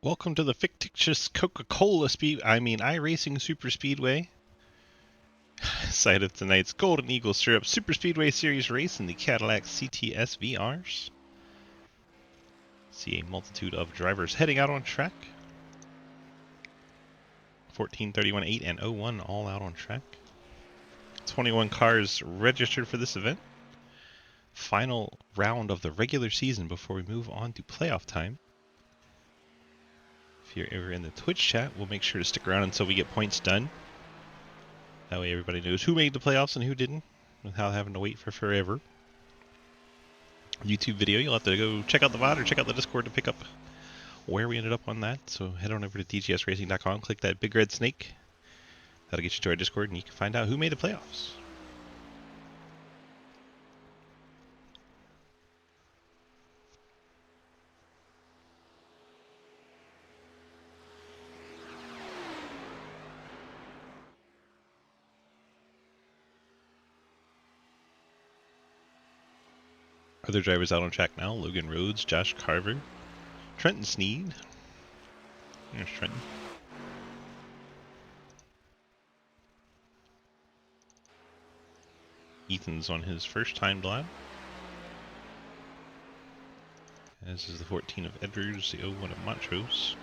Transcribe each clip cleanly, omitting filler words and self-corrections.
Welcome to the fictitious Coca-Cola iRacing Superspeedway. Site of tonight's Golden Eagle Syrup Superspeedway Series race in the Cadillac CTS-VRs. See a multitude of drivers heading out on track. 14, 31, 8, and 01 all out on track. 21 cars registered for this event. Final round of the regular season before we move on to playoff time. If you're ever in the Twitch chat, we'll make sure to stick around until we get points done. That way everybody knows who made the playoffs and who didn't, without having to wait for forever. YouTube video, you'll have to go check out the VOD or check out the Discord to pick up where we ended up on that. So head on over to dgsracing.com, click that big red snake. That'll get you to our Discord and you can find out who made the playoffs. Other drivers out on track now: Logan Rhodes, Josh Carver, Trenton Sneed. There's Trenton. Ethan's on his first timed lap. As is the 14 of Edwards, the 01 of Montrose.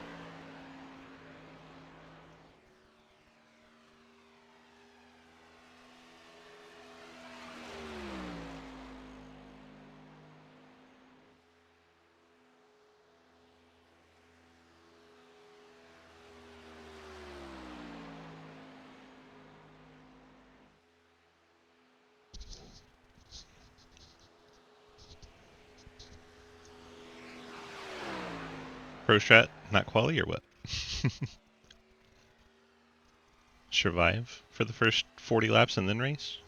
Pro strat, not quali or what? Survive for the first 40 laps and then race?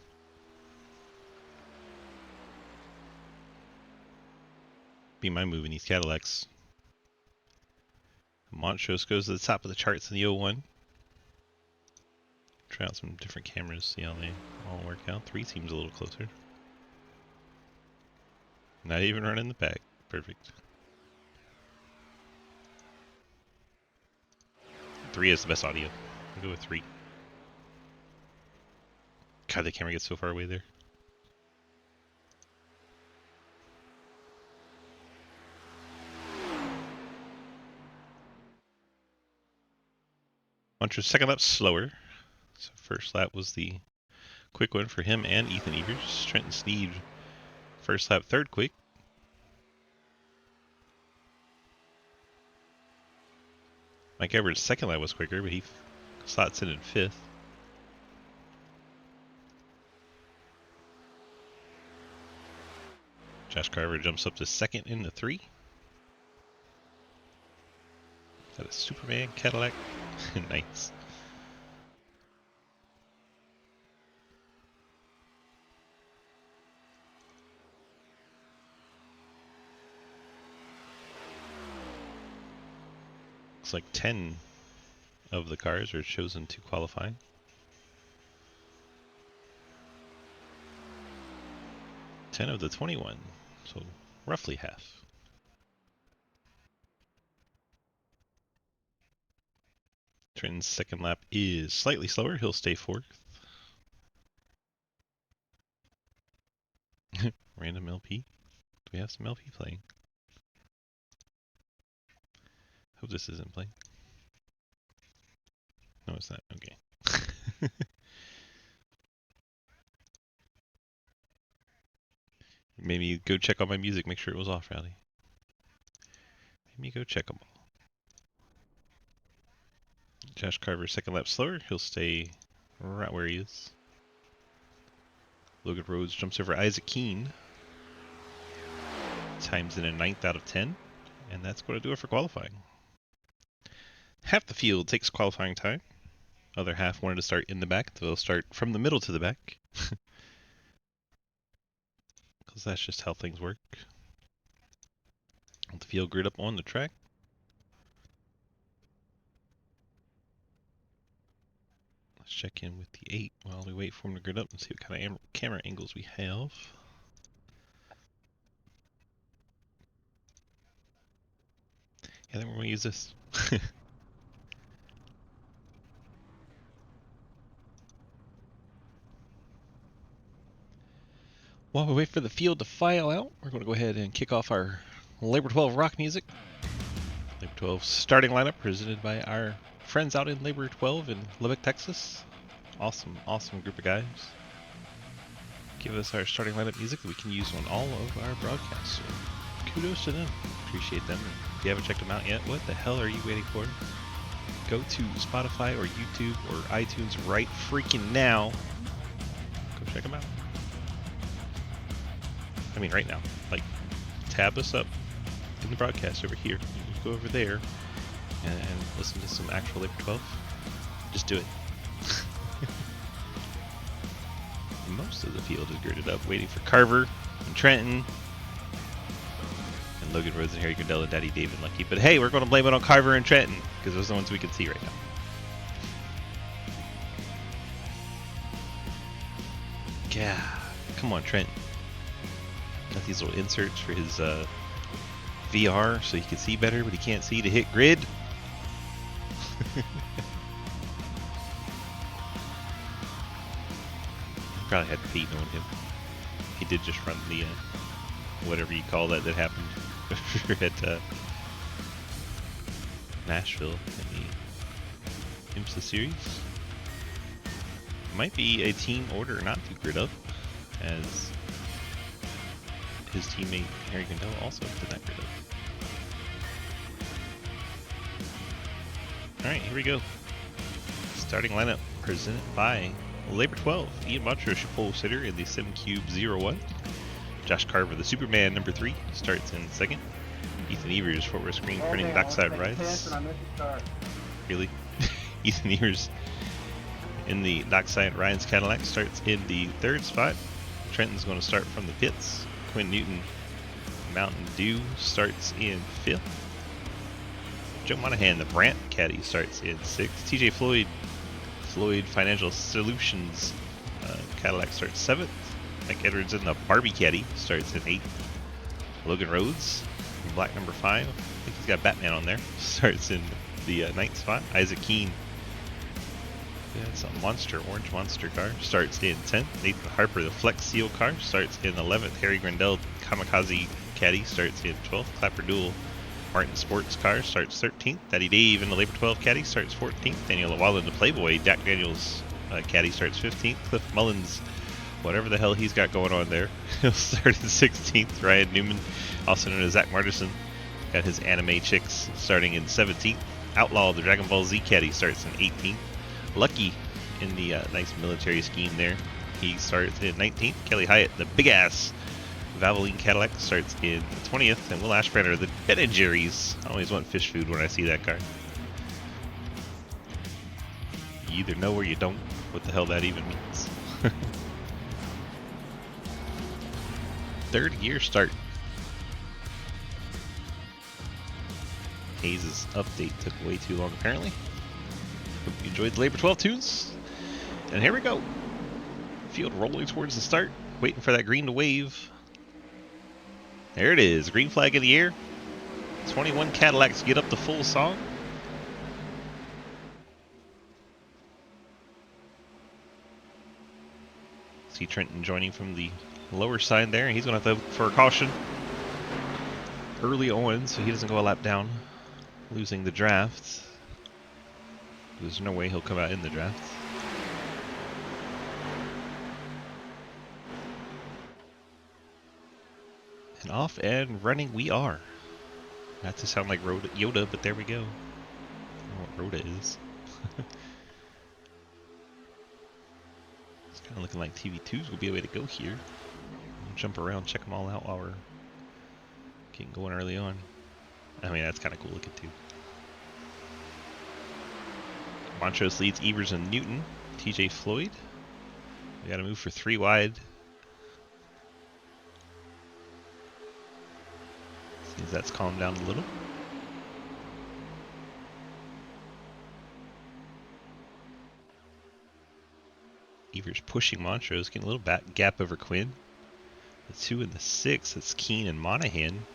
Be my move in these Cadillacs. Montrose goes to the top of the charts in the 01. Try out some different cameras, see how they all work out. 3 seems a little closer. Not even running the back. Perfect. 3 is the best audio. I'll go with 3. God, the camera gets so far away there. Montrose's second lap slower. So first lap was the quick one for him and Ethan Evers. Trenton Sneed, first lap third quick. Mike Edwards' second lap was quicker, but he slots in 5th. Josh Carver jumps up to 2nd in the 3. Is that a Superman Cadillac? Nice. Looks like 10 of the cars are chosen to qualify. Ten of the 21, so roughly half. Trenton's second lap is slightly slower. He'll stay 4th. Random LP. Do we have some LP playing? Hope this isn't playing. No, it's not. Okay. Maybe go check on my music, make sure it was off, Rowdy. Maybe go check them all. Josh Carver, second lap slower. He'll stay right where he is. Logan Rhodes jumps over Isaac Keene. Times in a 9th out of 10. And that's going to do it for qualifying. Half the field takes qualifying time. Other half wanted to start in the back. They'll start from the middle to the back. Because that's just how things work. Let the field grid up on the track. Let's check in with the 8 while we wait for him to grid up and see what kind of camera angles we have. Yeah, then we're going to use this. While we wait for the field to file out, we're going to go ahead and kick off our Labor 12 rock music. Labor 12 starting lineup presented by our friends out in Labor 12 in Lubbock, Texas. Awesome, awesome group of guys. Give us our starting lineup music that we can use on all of our broadcasts. So kudos to them. Appreciate them. If you haven't checked them out yet, what the hell are you waiting for? Go to Spotify or YouTube or iTunes right freaking now. Go check them out. I mean, right now. Like, tab us up in the broadcast over here. You just go over there and listen to some actual Labor 12. Just do it. Most of the field is girded up, waiting for Carver and Trenton and Logan Rhodes and Harry Grindell and Daddy Dave and Lucky. But hey, we're going to blame it on Carver and Trenton because those are the ones we can see right now. Yeah, come on, Trent. Got these little inserts for his VR so he can see better, but he can't see to hit grid. Probably had Peyton on him. He did just run the whatever you call that happened at Nashville in the IMSA series. Might be a team order not to grid up, as his teammate Harry Grindell also did not grid up. Alright, here we go. Starting lineup presented by Labor 12, Ian Montrose, your pole sitter in the SimCube 01. Josh Carver, the Superman, number 3, starts in second. Ethan Evers, Fort Worth Screen Printing, Dockside Rides. Really? Ethan Evers in the Dockside Rides Cadillac starts in the third spot. Trenton's going to start from the pits. Quinn Newton, Mountain Dew, starts in fifth. Joe Monahan, the Brant Caddy, starts in sixth. TJ Floyd Financial Solutions Cadillac starts 7th. Mike Edwards in the Barbie Caddy starts in 8th. Logan Rhodes in black number 5. I think he's got Batman on there. Starts in the 9th spot. Isaac Keene. Yeah, it's a orange monster car. Starts in 10th. Nathan Harper, the Flex Seal car, starts in 11th. Harry Grindell Kamikaze Caddy starts in 12th. Clapper Duel Martin Sports car starts 13th. Daddy Dave in the Labor 12 Caddy starts 14th. Daniel Lawala in the Playboy Dak Daniels Caddy starts 15th. Cliff Mullins, whatever the hell he's got going on there, he'll start in 16th. Ryan Newman, also known as Zach Martison, got his anime chicks starting in 17th. Outlaw, the Dragon Ball Z Caddy, starts in 18th. Lucky in the nice military scheme there, he starts in 19th. Kelly Hyatt, the big ass Valvoline Cadillac, starts in 20th. And Will Ashbrenner, the Ben & Jerry's. I always want fish food when I see that car. You either know or you don't what the hell that even means. Third gear start. Hayes' update took way too long apparently. Hope you enjoyed the Labor 12 tunes. And here we go. Field rolling towards the start. Waiting for that green to wave. There it is. Green flag in the air. 21 Cadillacs get up the full song. See Trenton joining from the lower side there. He's going to have to for a caution early on so he doesn't go a lap down, losing the draft. There's no way he'll come out in the draft. And off and running we are. Not to sound like Yoda, but there we go. I don't know what Rhoda is. It's kind of looking like TV2s will be a way to go here. We'll jump around, check them all out while we're getting going early on. I mean, that's kind of cool looking too. Montrose leads Evers and Newton. TJ Floyd. We got to move for 3 wide. Seems that's calmed down a little. Evers pushing Montrose, getting a little back gap over Quinn. The 2 and the 6, that's Keene and Monahan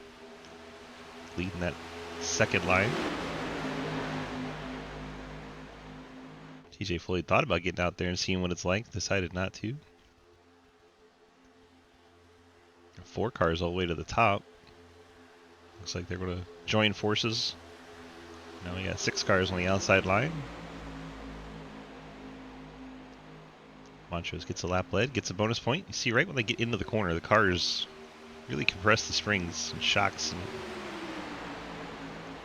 leading that second line. TJ Floyd thought about getting out there and seeing what it's like, decided not to. 4 cars all the way to the top. Looks like they're going to join forces. Now we got 6 cars on the outside line. Montrose gets a lap lead, gets a bonus point. You see right when they get into the corner, the cars really compress the springs and shocks and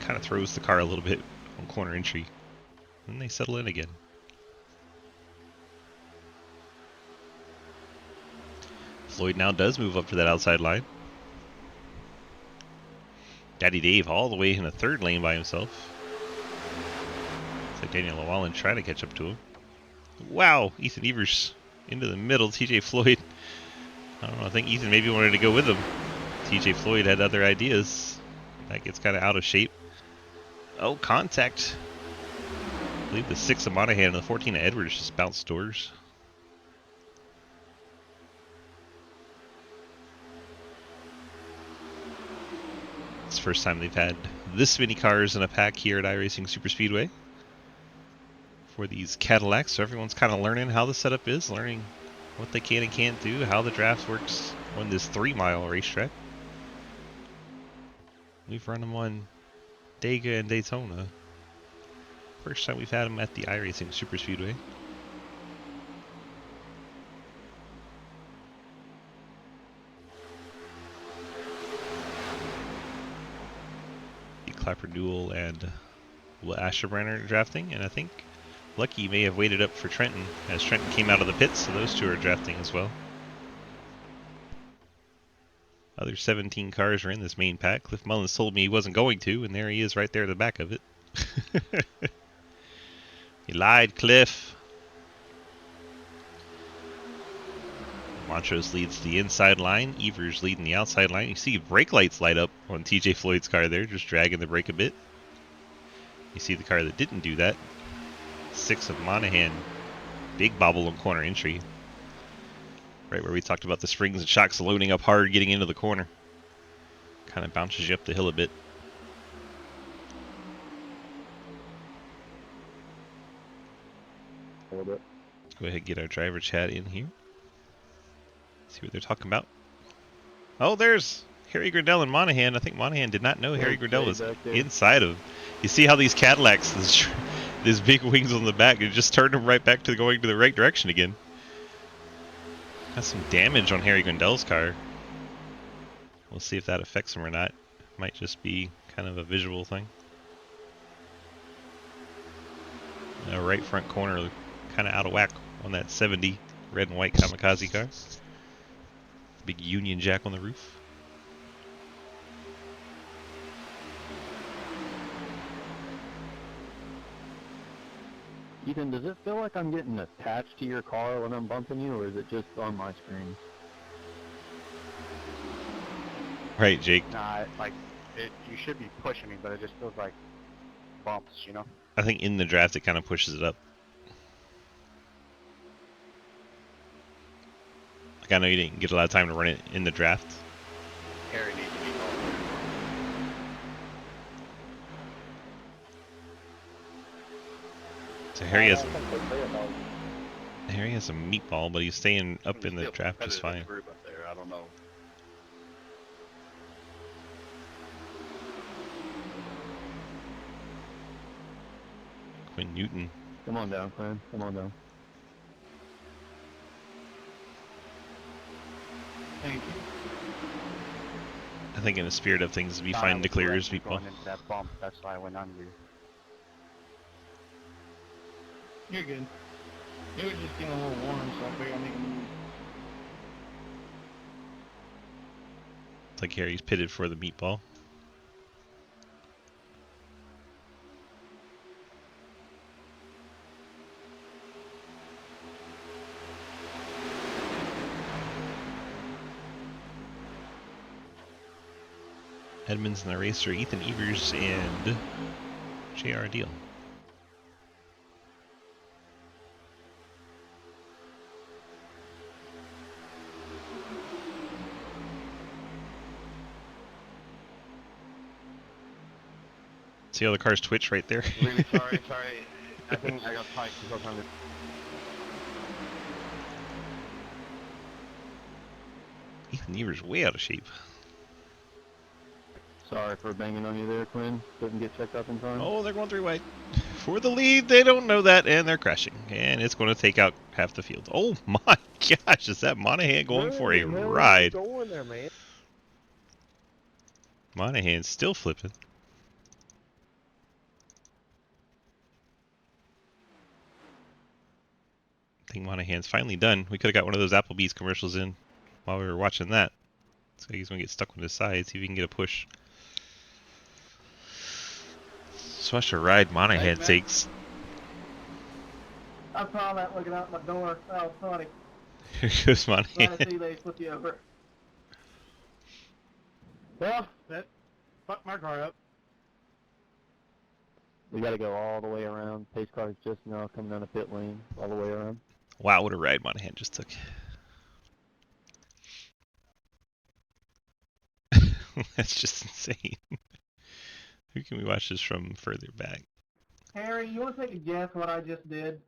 kind of throws the car a little bit on corner entry. Then they settle in again. Floyd now does move up to that outside line. Daddy Dave all the way in the 3rd lane by himself. It's like Daniel Llewellyn trying to catch up to him. Wow, Ethan Evers into the middle. TJ Floyd, I don't know, I think Ethan maybe wanted to go with him. TJ Floyd had other ideas. That gets kind of out of shape. Oh, contact. I believe the 6 of Monahan and the 14 of Edwards just bounced doors. It's the first time they've had this many cars in a pack here at iRacing Superspeedway for these Cadillacs, so everyone's kind of learning how the setup is, learning what they can and can't do, how the draft works on this 3-mile racetrack. We've run them on Dega and Daytona. First time we've had them at the iRacing Superspeedway. Clapper Duel and Will Asherbrenner drafting, and I think Lucky may have waited up for Trenton as Trenton came out of the pits, so those 2 are drafting as well. Other 17 cars are in this main pack. Cliff Mullins told me he wasn't going to, and there he is right there at the back of it. He lied, Cliff. Montrose leads the inside line. Evers leading the outside line. You see brake lights light up on TJ Floyd's car there, just dragging the brake a bit. You see the car that didn't do that. 6 of Monahan. Big bobble on corner entry. Right where we talked about the springs and shocks loading up hard, getting into the corner. Kind of bounces you up the hill a bit. Hold it. Let's go ahead and get our driver chat in here. See what they're talking about. Oh, there's Harry Grindell and Monahan. I think Monahan did not know Harry Grindell was inside of. You see how these Cadillacs, these big wings on the back, it just turned them right back to going to the right direction again. Has some damage on Harry Grindell's car. We'll see if that affects him or not. Might just be kind of a visual thing. Right front corner, kind of out of whack on that 70 red and white kamikaze car. Big Union Jack on the roof. Ethan, does it feel like I'm getting attached to your car when I'm bumping you, or is it just on my screen? Right, Jake. Nah, you should be pushing me, but it just feels like bumps, you know? I think in the draft it kind of pushes it up. Like, I know you didn't get a lot of time to run it in the draft. Harry needs to be called. So Harry has a meatball, but he's staying up in the draft just fine. Group up there. I don't know. Quinn Newton. Come on down, Quinn. Come on down. Thank you. I think in the spirit of things, be fine to clear his meatball. Going into that bump, that's why I went on you. You're good. It was just getting a little warm, so I figured I'd make a move. It's like Harry's pitted for the meatball. Edmonds and the racer, Ethan Evers and J.R. Deal. See how the cars twitch right there? Really sorry. I think I got piped because I was trying to. Ethan Evers way out of shape. Sorry for banging on you there, Quinn. Couldn't get checked up in time. Oh, they're going 3 wide. For the lead, they don't know that, and they're crashing. And it's going to take out half the field. Oh my gosh, is that Monahan going for a ride? Going there, man. Monahan's still flipping. I think Monahan's finally done. We could have got one of those Applebee's commercials in while we were watching that. So he's going to get stuck on his side, see if he can get a push. Such a ride Monahan takes. I saw that looking out my door. That was funny. Here goes Glad Monahan. to see they flip you over. Well, that fucked my car up. We got to go all the way around. Pace car's just now coming down the pit lane, all the way around. Wow, what a ride Monahan just took. That's just insane. Who can we watch this from further back? Harry, you want to take a guess what I just did?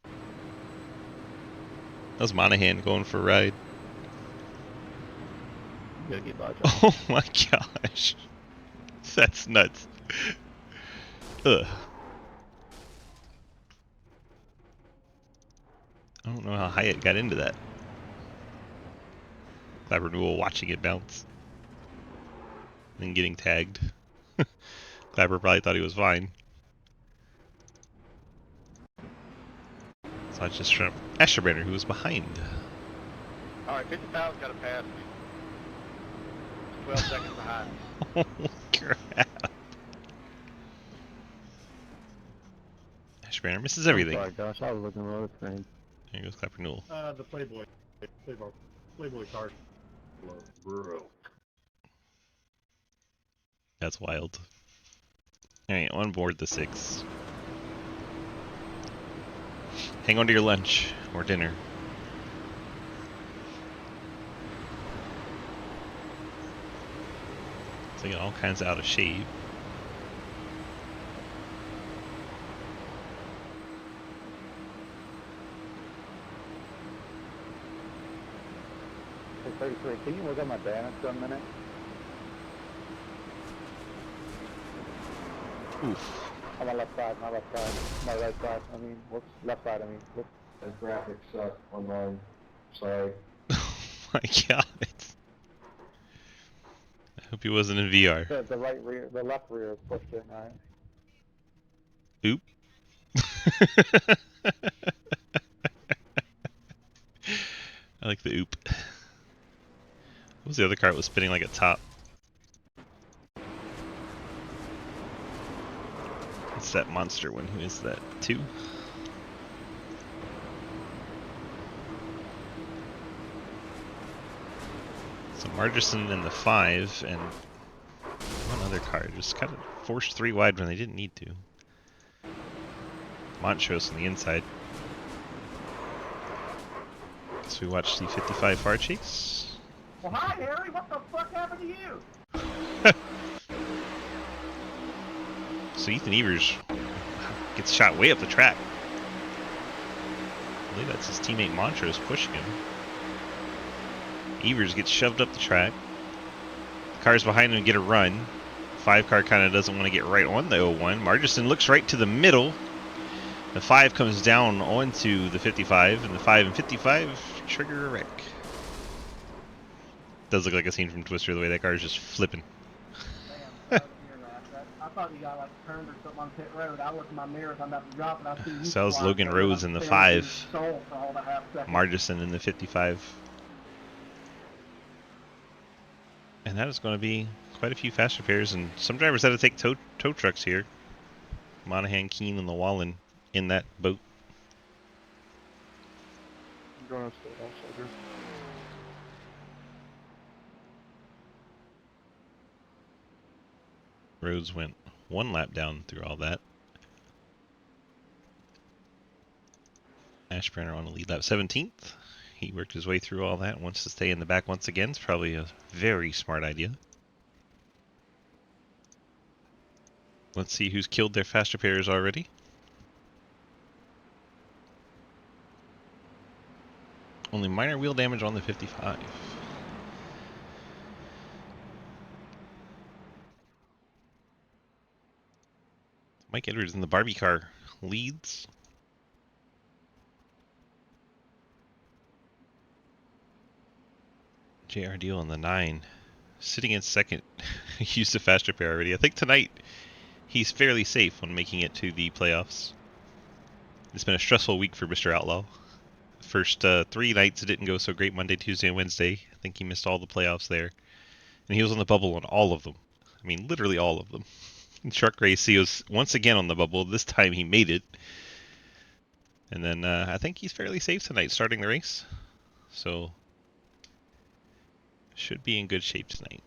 That was Monahan going for a ride. You gotta get by, John. Oh my gosh. That's nuts. Ugh. I don't know how Hyatt got into that. Clapper Newell watching it bounce. Then getting tagged. Clapper probably thought he was fine. So it's just from Asherbanner, who was behind. Alright, 50,000's got to pass me. 12 seconds behind. Oh crap. Asherbanner misses everything. Sorry, gosh, I was looking at the other screen. There goes Clapper Newell. The Playboy card. Bro. That's wild. Alright, on board the 6. Hang on to your lunch or dinner. So you get all kinds of out of shape. Hey, 33, can you look at my damage for a minute? Oof. On my left side, my left side. My right side, I mean, whoops, left side, I mean, whoops. The graphics suck on mine. Sorry. Oh my god. I hope he wasn't in VR. The right rear, the left rear is pushed in, right? Oop. I like the oop. What was the other car that was spinning like a top? It's that monster one. Who is that? 2? So Margerson in the 5 and one other car just kind of forced 3 wide when they didn't need to. Montrose on the inside. Guess we watched the 55 far chase. Well, hi, Harry. What the fuck happened to you? So Ethan Evers gets shot way up the track. I believe that's his teammate Montrose pushing him. Evers gets shoved up the track. The cars behind him get a run. 5 car kind of doesn't want to get right on the 01. Margerson looks right to the middle. The 5 comes down onto the 55, and the 5 and 55 trigger a wreck. Does look like a scene from Twister, the way that car is just flipping. Damn, I thought you got like turned or something on pit road. I look in my mirror as I'm about to drop and I see you. So that was fly Logan through, Rhodes and in the I'm 5. staring through his soul for all the half second. Margerson in the 55. And that is going to be quite a few fast repairs, and some drivers had to take tow trucks here. Monahan, Keane, and Llewellyn in that boat. Rhodes went 1 lap down through all that. Ashbrenner on the lead lap 17th. He worked his way through all that, wants to stay in the back once again. It's probably a very smart idea. Let's see who's killed their fast repairs already. Only minor wheel damage on the 55. Mike Edwards in the Barbie car leads. JR Deal in the 9. Sitting in second. Used a fast repair already. I think tonight he's fairly safe when making it to the playoffs. It's been a stressful week for Mr. Outlaw. First 3 nights it didn't go so great, Monday, Tuesday, and Wednesday. I think he missed all the playoffs there. And he was on the bubble on all of them. I mean, literally all of them. In truck race, he was once again on the bubble. This time he made it. And then I think he's fairly safe tonight starting the race. So, should be in good shape tonight.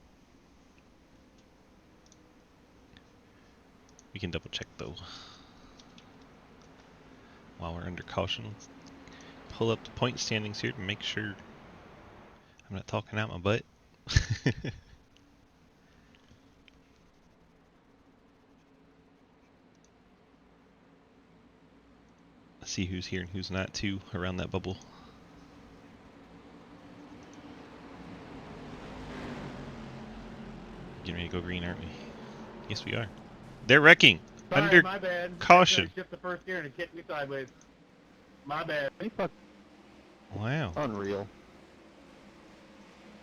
We can double check though. While we're under caution, let's pull up the point standings here to make sure I'm not talking out my butt. See who's here and who's not too around that bubble. Getting ready to go green, aren't we? Yes, we are. They're wrecking. Sorry, Under my bad. caution. I shift the first gear and it kicked me sideways. My bad. Wow. Unreal.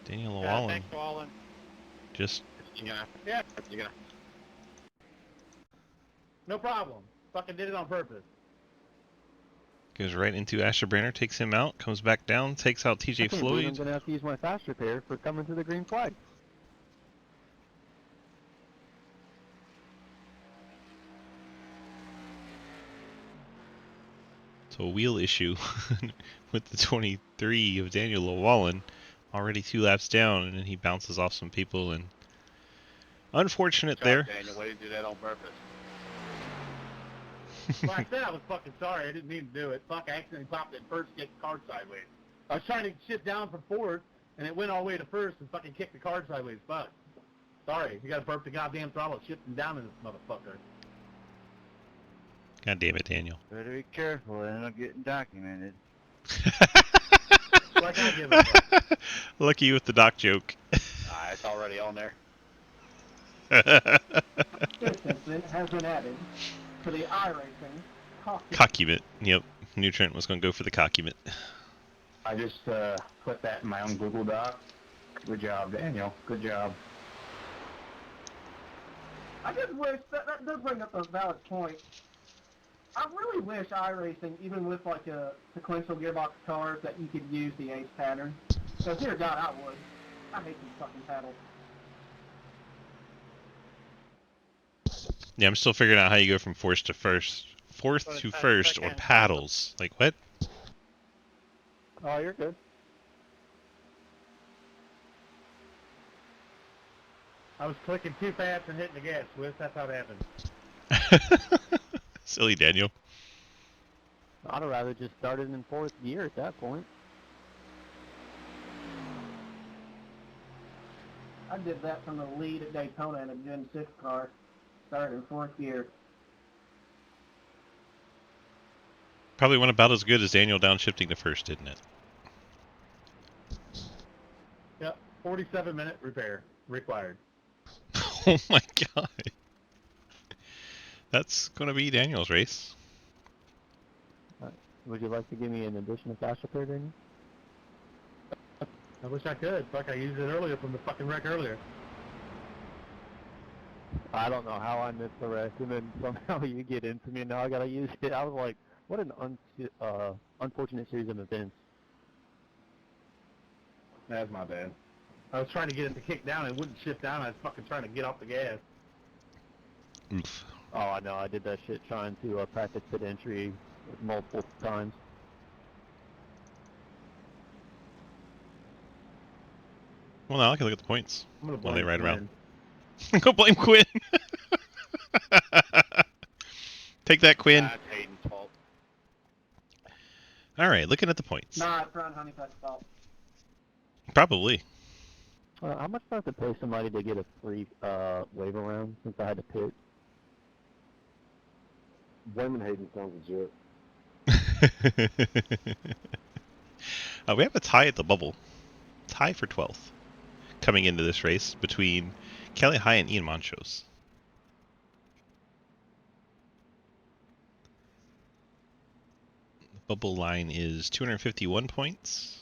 Daniel Yeah, Llewellyn thanks, Wallen. just Yeah, you gonna. No problem. Fucking did it on purpose. goes right into Asherbranner, takes him out, comes back down, takes out TJ I'm Floyd. gonna have to use my fast repair for coming to the green flag. So a wheel issue with the 23 of Daniel Llewellyn. Already 2 laps down, and then he bounces off some people, and unfortunate there. Daniel, way to do that on purpose. Well, I said I was fucking sorry. I didn't mean to do it. Fuck, I accidentally popped it first, kicked the card sideways. I was trying to shift down from fourth, and it went all the way to first and fucking kicked the card sideways. Fuck. Sorry, you gotta burp the goddamn throttle, shifting down in this motherfucker. God damn it, Daniel. Better be careful, and I'm getting documented. Like I give a fuck. Lucky you with the doc joke. It's already on there. This incident has been added to the iRacing Cockumit. Yep. New Trent was going to go for the cockumit. I just put that in my own Google Doc. Good job, Daniel. Good job. I just wish that does bring up a valid point. I really wish iRacing, even with like a sequential gearbox cars, that you could use the ace pattern. So dear God, I would. I hate these fucking paddles. Yeah, I'm still figuring out how you go from fourth to first. Fourth Well, to it's first or second. paddles. Like what? Oh, you're good. I was clicking too fast and hitting the gas, Swiss. That's how it happened. Silly Daniel. I'd rather just started in 4th gear at that point. I did that from the lead at Daytona in a Gen 6 car. Started in 4th gear. Probably went about as good as Daniel downshifting to first, didn't it? Yep, 47-minute repair required. Oh my god. That's going to be Daniel's race. Would you like to give me an additional fast repair, Daniel? I wish I could. Fuck, I used it earlier from the fucking wreck earlier. I don't know how I missed the wreck, and then somehow you get into me, and now I gotta use it. I was like, what an unfortunate series of events. That's my bad. I was trying to get it to kick down and it wouldn't shift down. I was fucking trying to get off the gas. Oof. Oh, I know. I did that shit trying to practice pit entry multiple times. Well, now I can look at the points I'm gonna while they blame ride Quinn. around. Go blame Quinn. Take that, Quinn. Nah, it's Hayden's fault. All right, looking at the points. Nah, it's Ron Honeycutt's fault. Probably. How much do I have to pay somebody to get a free wave around since I had to pit? Blaming Hayden sounds legit. We have a tie at the bubble. Tie for 12th. Coming into this race between Kelly High and Ian Montrose. Bubble line is 251 points.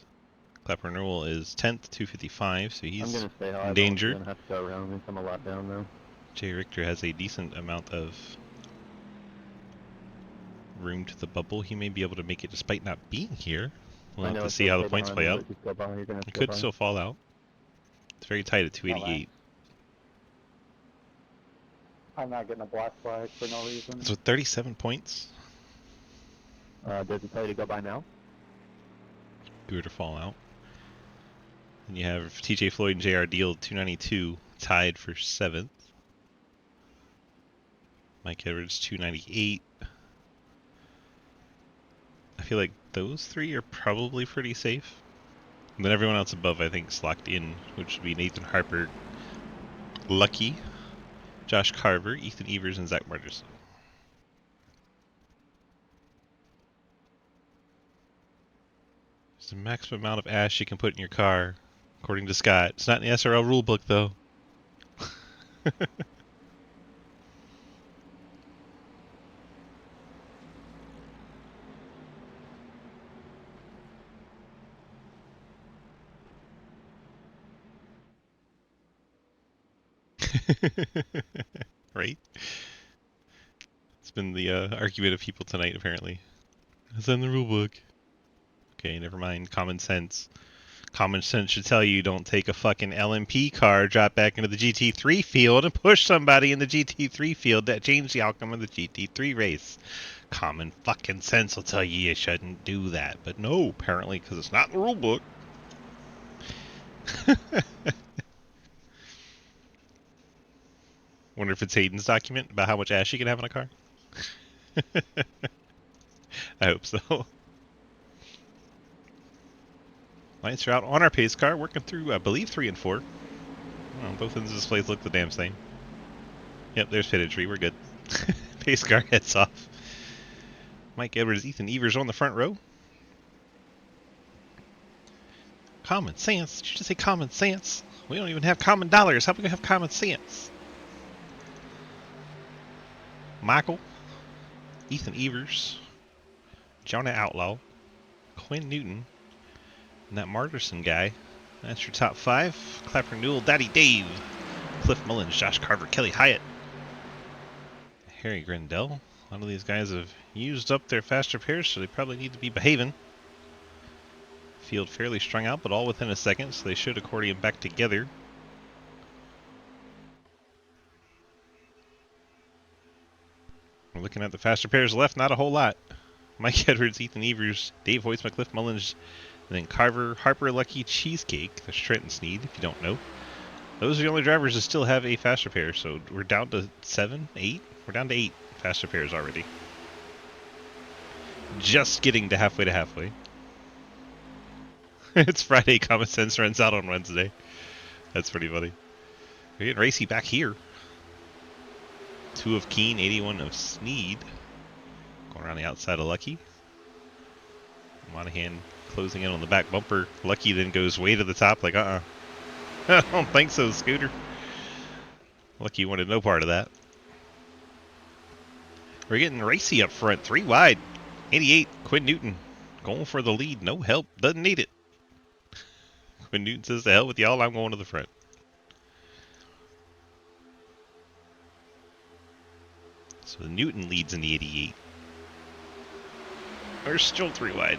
Clapper Newell is 10th, 255, so I'm he's gonna stay high. in I'm danger. gonna have to go around me. I'm a lot down now. Jay Richter has a decent amount of room to the bubble. He may be able to make it despite not being here. We'll I have know to it's see how the okay points behind play me, out. but just go by. You're gonna have It to go could by. still fall out. It's very tight at 288. I'm not getting a black flag for no reason. So 37 points. Does it tell you to go by now? Good to fall out. And you have TJ Floyd and JR Deal 292 tied for 7th. Mike Edwards 298. I feel like those three are probably pretty safe. And then everyone else above I think is locked in, which would be Nathan Harper, Lucky, Josh Carver, Ethan Evers, and Zach Marderson. There's the maximum amount of ash you can put in your car, according to Scott. It's not in the SRL rulebook though. Right? It's been the argument of people tonight, apparently. It's in the rulebook. Okay, never mind. Common sense. Common sense should tell you don't take a fucking LMP car, drop back into the GT3 field, and push somebody in the GT3 field that changed the outcome of the GT3 race. Common fucking sense will tell you shouldn't do that. But no, apparently, because it's not in the rulebook. Wonder if it's Hayden's document about how much ash you can have in a car? I hope so. Lights are out on our pace car, working through, I believe, 3 and 4. Well, both ends of the displays look the damn same. Yep, there's pitted tree, we're good. Pace car heads off. Mike Edwards, Ethan Evers on the front row. Common sense? Did you just say common sense? We don't even have common dollars. How are we gonna have common sense? Michael, Ethan Evers, Jonah Outlaw, Quinn Newton, and that Marderson guy. That's your top 5. Clapper Newell, Daddy Dave, Cliff Mullins, Josh Carver, Kelly Hyatt, Harry Grindell. A lot of these guys have used up their faster pairs, so they probably need to be behaving. Field fairly strung out, but all within a second, so they should accordion back together. We're looking at the faster pairs left, not a whole lot. Mike Edwards, Ethan Evers, Dave Hoytsma, Cliff Mullins, and then Carver, Harper, Lucky, Cheesecake. That's Trenton Sneed, if you don't know. Those are the only drivers that still have a faster pair, so we're down to 7, 8? We're down to 8 faster pairs already. Just getting to halfway. It's Friday, common sense runs out on Wednesday. That's pretty funny. We're getting racy back here. 2 of Keen, 81 of Sneed. Going around the outside of Lucky. Monahan closing in on the back bumper. Lucky then goes way to the top like, I don't think so, Scooter. Lucky wanted no part of that. We're getting racy up front. 3 wide. 88, Quinn Newton. Going for the lead. No help. Doesn't need it. Quinn Newton says, to hell with y'all, I'm going to the front. So Newton leads in the 88. We're still 3 wide.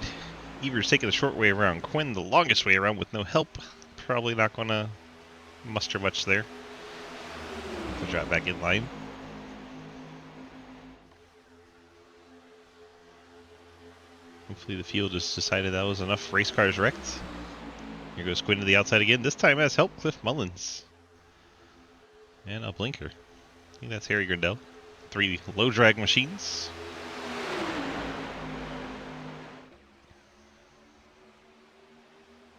Evers taking the short way around. Quinn the longest way around with no help. Probably not going to muster much there. We'll drop back in line. Hopefully the field just decided that was enough race cars wrecked. Here goes Quinn to the outside again. This time has help Cliff Mullins. And a blinker. I think that's Harry Grindell. 3 low drag machines.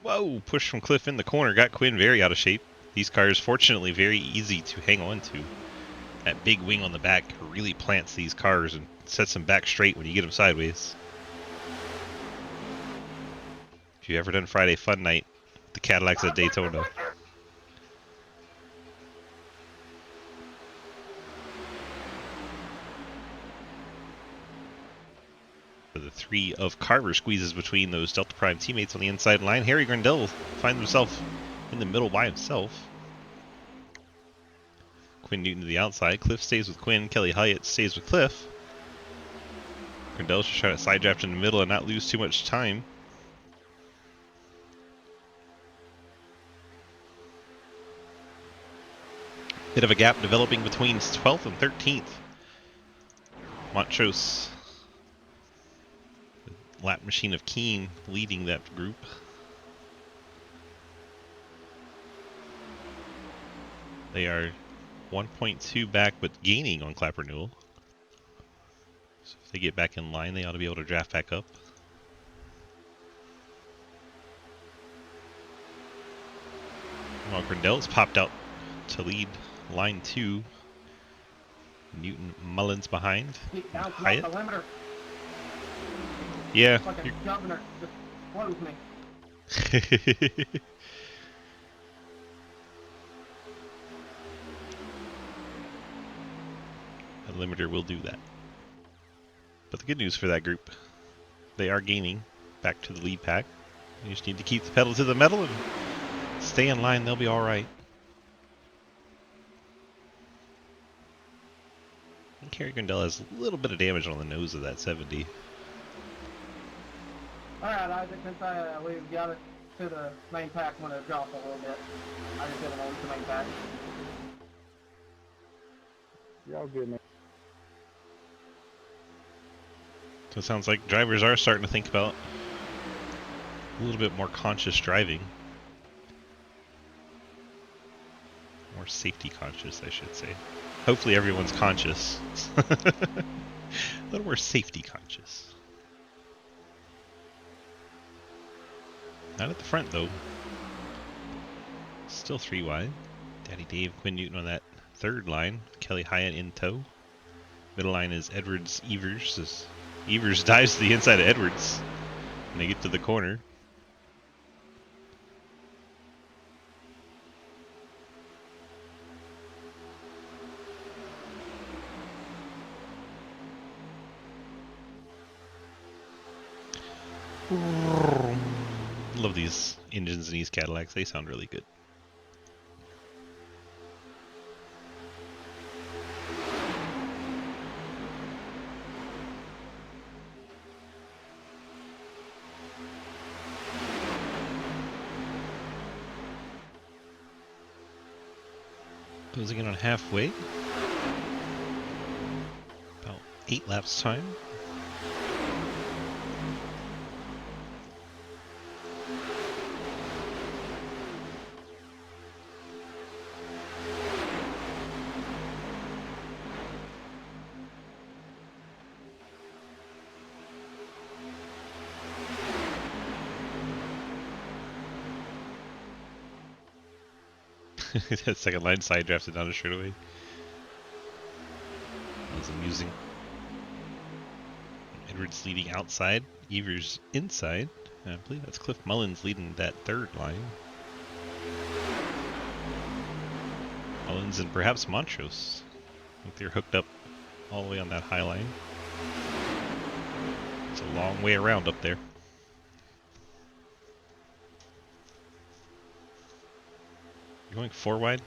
Whoa, push from Cliff in the corner. Got Quinn very out of shape. These cars, fortunately, very easy to hang on to. That big wing on the back really plants these cars and sets them back straight when you get them sideways. If you've ever done Friday Fun Night, the Cadillacs at Daytona. The three of Carver squeezes between those Delta Prime teammates on the inside line. Harry Grindell finds himself in the middle by himself. Quinn Newton to the outside. Cliff stays with Quinn. Kelly Hyatt stays with Cliff. Grindell's just trying to side draft in the middle and not lose too much time. Bit of a gap developing between 12th and 13th. Montrose, the lap machine of Keene, leading that group. They are 1.2 back, but gaining on Clapper Newell. So if they get back in line, they ought to be able to draft back up. While Grindell's popped out to lead line 2. Newton Mullins behind. Hyatt. Yeah. Like a governor just blows me. A limiter will do that. But the good news for that group, they are gaining back to the lead pack. You just need to keep the pedal to the metal and stay in line. They'll be all right. And Kerry Grindell has a little bit of damage on the nose of that 70. Alright, Isaac, since we've got it to the main pack when it drops a little bit, I just did it on the main pack. Y'all good, man. So it sounds like drivers are starting to think about a little bit more conscious driving. More safety conscious, I should say. Hopefully everyone's conscious. A little more safety conscious. Not at the front though. Still 3 wide. Daddy Dave, Quinn Newton on that third line. Kelly Hyatt in tow. Middle line is Edwards Evers. Evers dives to the inside of Edwards when they get to the corner. Love these engines in these Cadillacs. They sound really good. Closing in on halfway. About 8 laps time. That second line side drafted down a straightaway. That was amusing. Edwards leading outside, Evers inside. I believe that's Cliff Mullins leading that third line. Mullins and perhaps Montrose. I think they're hooked up all the way on that high line. It's a long way around up there. Going 4 wide?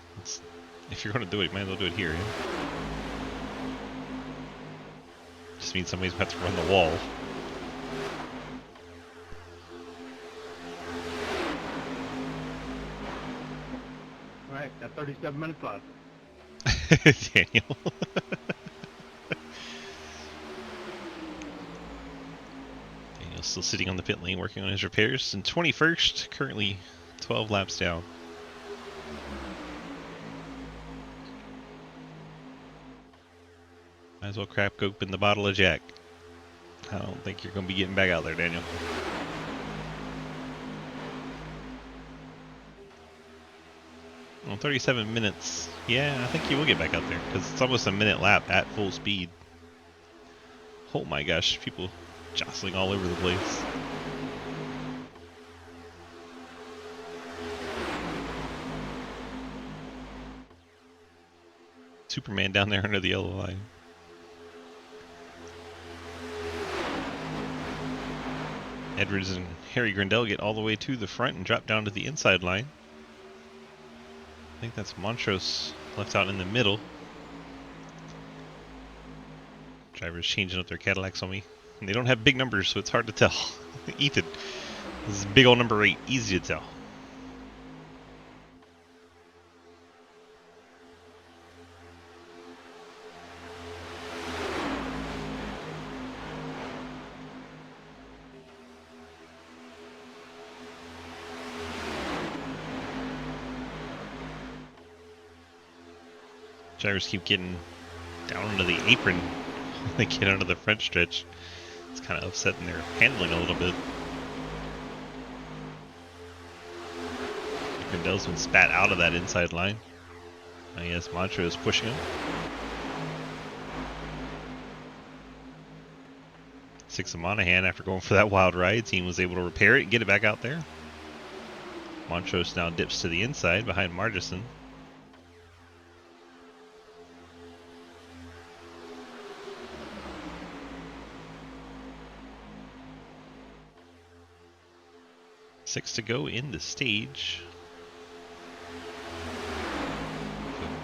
If you're going to do it, you might as well do it here. Yeah? Just means somebody's going to have to run the wall. Alright, got 37 minutes left. Daniel. Daniel's still sitting on the pit lane working on his repairs. In 21st, currently 12 laps down. Might as well crack open the bottle of Jack. I don't think you're going to be getting back out there, Daniel. Well, 37 minutes. Yeah, I think you will get back out there because it's almost a minute lap at full speed. Oh my gosh, people jostling all over the place. Superman down there under the yellow line. Edwards and Harry Grindel get all the way to the front and drop down to the inside line. I think that's Montrose left out in the middle. Drivers changing up their Cadillacs on me. And they don't have big numbers, so it's hard to tell. Ethan, this is big old number 8, easy to tell. Drivers keep getting down into the apron when they get onto the front stretch. It's kind of upsetting their handling a little bit. Grindel's been spat out of that inside line. I guess Mantra is pushing him. 6 of Monahan, after going for that wild ride, team was able to repair it and get it back out there. Montrose now dips to the inside behind Margison. Six to go in the stage.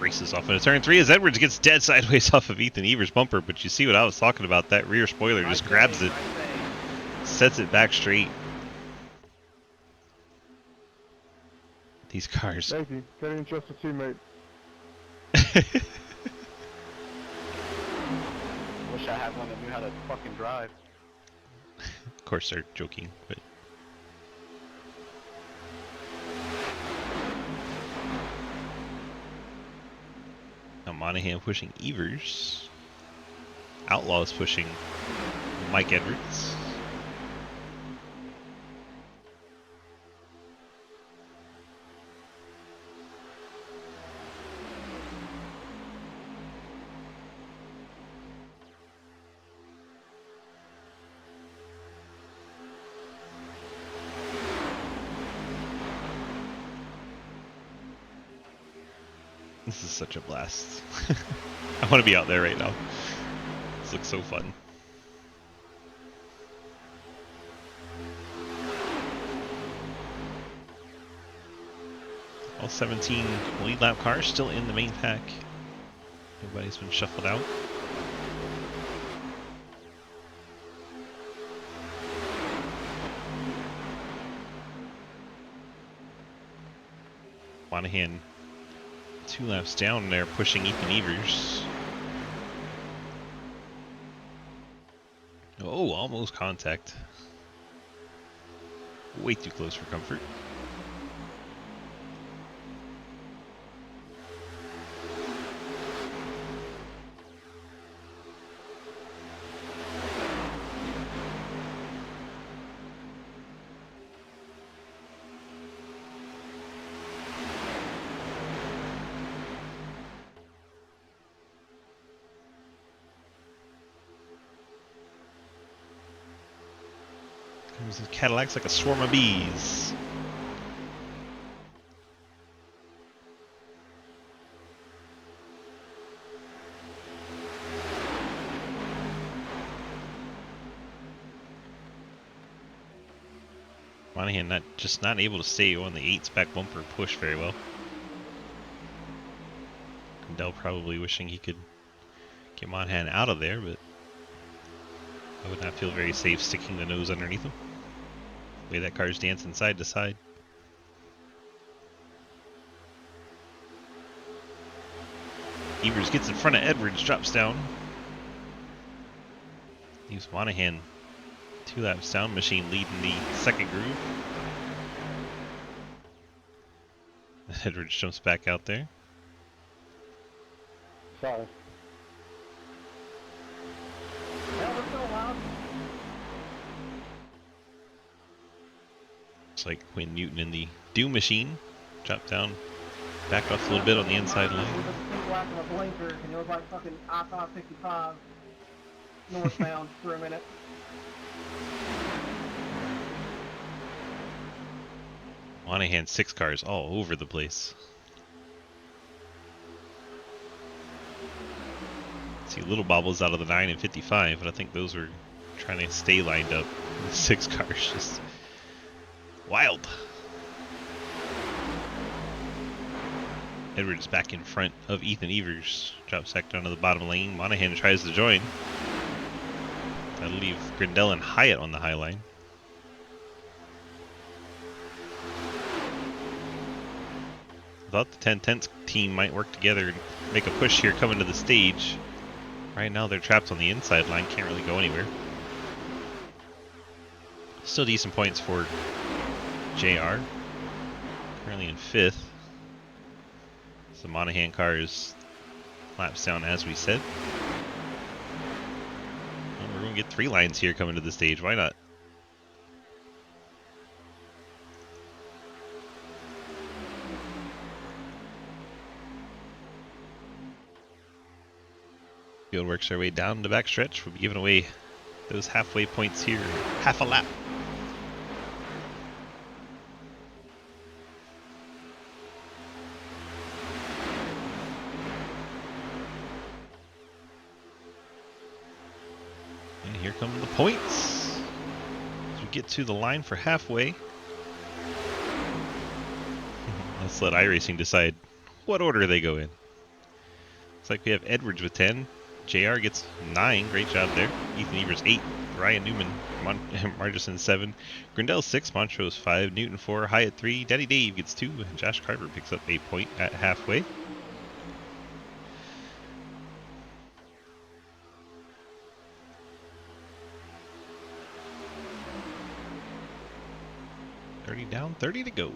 Races off into turn 3 as Edwards gets dead sideways off of Ethan Evers' bumper, but you see what I was talking about. That rear spoiler just grabs it, sets it back straight. These cars. Thank you. Can't trust a teammate. Wish I had one that knew how to fucking drive. Of course they're joking, but now Monahan pushing Evers. Outlaw is pushing Mike Edwards. This is such a blast. I want to be out there right now. This looks so fun. All 17 lead lap cars still in the main pack. Everybody's been shuffled out. Monahan 2 laps down there, pushing Ethan Evers. Oh, almost contact. Way too close for comfort. Comes with Cadillacs like a swarm of bees. Monahan not able to stay on the 8's back bumper push very well. Dell probably wishing he could get Monahan out of there, but I would not feel very safe sticking the nose underneath him. The way that car's dancing side to side. Evers gets in front of Edwards, drops down. Leaves Monahan 2 laps down, Machine leading the second groove. Edwards jumps back out there. Sorry. Yeah, we're still allowed. Looks like Quinn Newton in the Doom Machine dropped down, backed off a little bit on the inside It line. was a big whack of a blinker, and it was like fucking I-565. northbound for a minute. Monahan 6 cars all over the place. See little bobbles out of the 9 and 55, but I think those were trying to stay lined up. The 6 cars just wild. Edwards back in front of Ethan Evers. Drops back down to the bottom lane. Monahan tries to join. That'll leave Grindell and Hyatt on the high line. Thought the 10-10 team might work together and make a push here coming to the stage. Right now they're trapped on the inside line, can't really go anywhere. Still decent points for JR. Currently in 5th. So Monahan car is laps down as we said. Well, we're going to get 3 lines here coming to the stage, why not? Field works our way down the backstretch. We'll be giving away those halfway points here, half a lap. And here come the points. As we get to the line for halfway, let's let iRacing decide what order they go in. Looks like we have Edwards with 10. JR gets 9, great job there. Ethan Evers 8, Ryan Newman, Margison 7, Grindell 6, Montrose 5, Newton 4, Hyatt 3, Daddy Dave gets 2, and Josh Carver picks up a point at halfway. Down, 30 to go.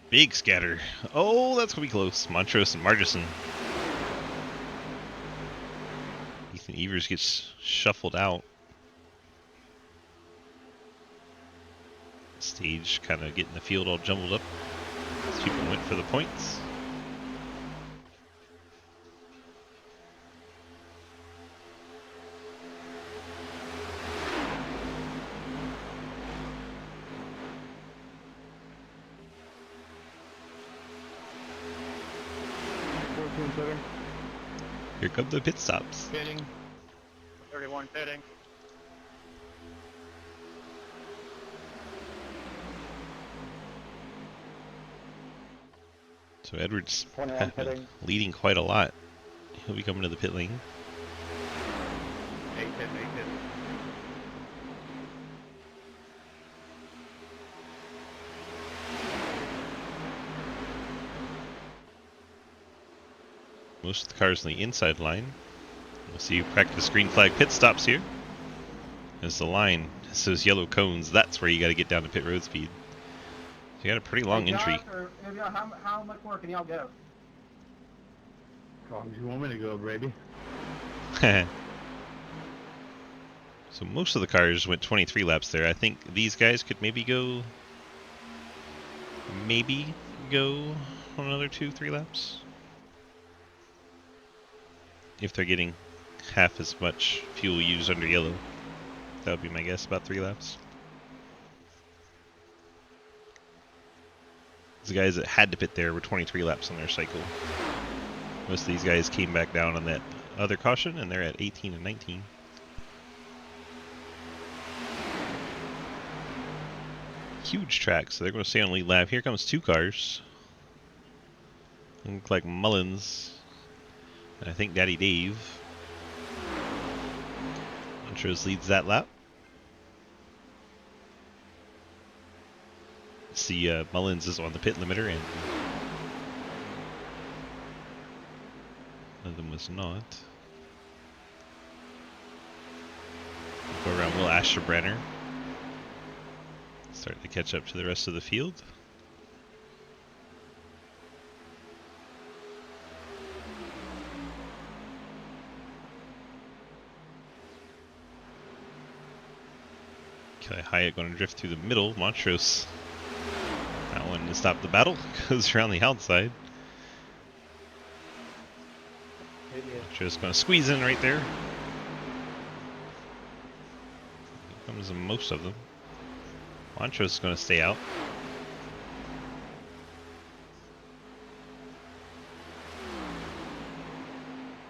Big scatter. Oh, that's gonna be close. Montrose and Margison. Ethan Evers gets shuffled out. Stage kind of getting the field all jumbled up. As people went for the points. Here come the pit stops. Pitting. 31 pitting. So Edwards 21 pitting. leading quite a lot. He'll be coming to the pit lane. 8 pitting, 8 pitting. Most of the cars on the inside line. We'll see practice green flag pit stops here. As the line says yellow cones, that's where you got to get down to pit road speed. So you got a pretty long Hey, entry. Josh, or y'all, how much more can y'all go? As long as you want me to go, baby. So most of the cars went 23 laps there. I think these guys could maybe go another 2-3 laps. If they're getting half as much fuel used under yellow. That would be my guess, about 3 laps. The guys that had to pit there were 23 laps on their cycle. Most of these guys came back down on that other caution, and they're at 18 and 19. Huge track, so they're going to stay on lead lap. Here comes 2 cars. Look like Mullins. And I think Daddy Dave. Montrose leads that lap. See, Mullins is on the pit limiter, and one of them was not. We'll go around Will Asherbrenner. Starting to catch up to the rest of the field. Okay, Hyatt going to drift through the middle. Montrose stop the battle, goes around the outside. Just going to squeeze in right there. Here comes most of them. Montrose going to stay out.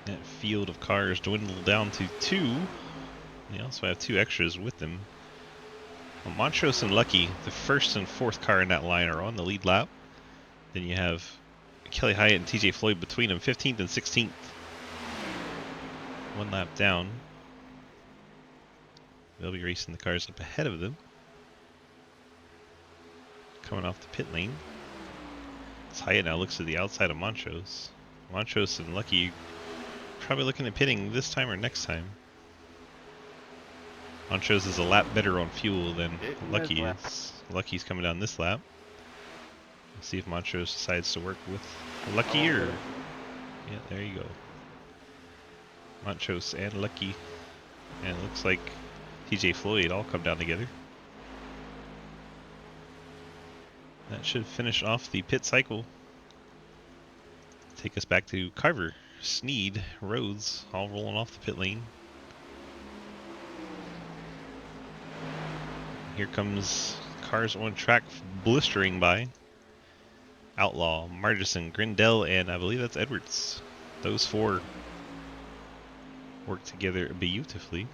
That field of cars dwindled down to 2. They also have 2 extras with them. Well, Montrose and Lucky, the first and 4th car in that line, are on the lead lap. Then you have Kelly Hyatt and TJ Floyd between them, 15th and 16th. 1 lap down. They'll be racing the cars up ahead of them. Coming off the pit lane. Hyatt now looks to the outside of Montrose. Montrose and Lucky probably looking at pitting this time or next time. Montrose is a lap better on fuel than Lucky is. Lucky's coming down this lap. Let's see if Montrose decides to work with Lucky or... Yeah, there you go. Montrose and Lucky. And it looks like TJ Floyd all come down together. That should finish off the pit cycle. Take us back to Carver, Sneed, Rhodes, all rolling off the pit lane. Here comes cars on track blistering by. Outlaw, Margison, Grindell, and I believe that's Edwards. Those 4 work together beautifully.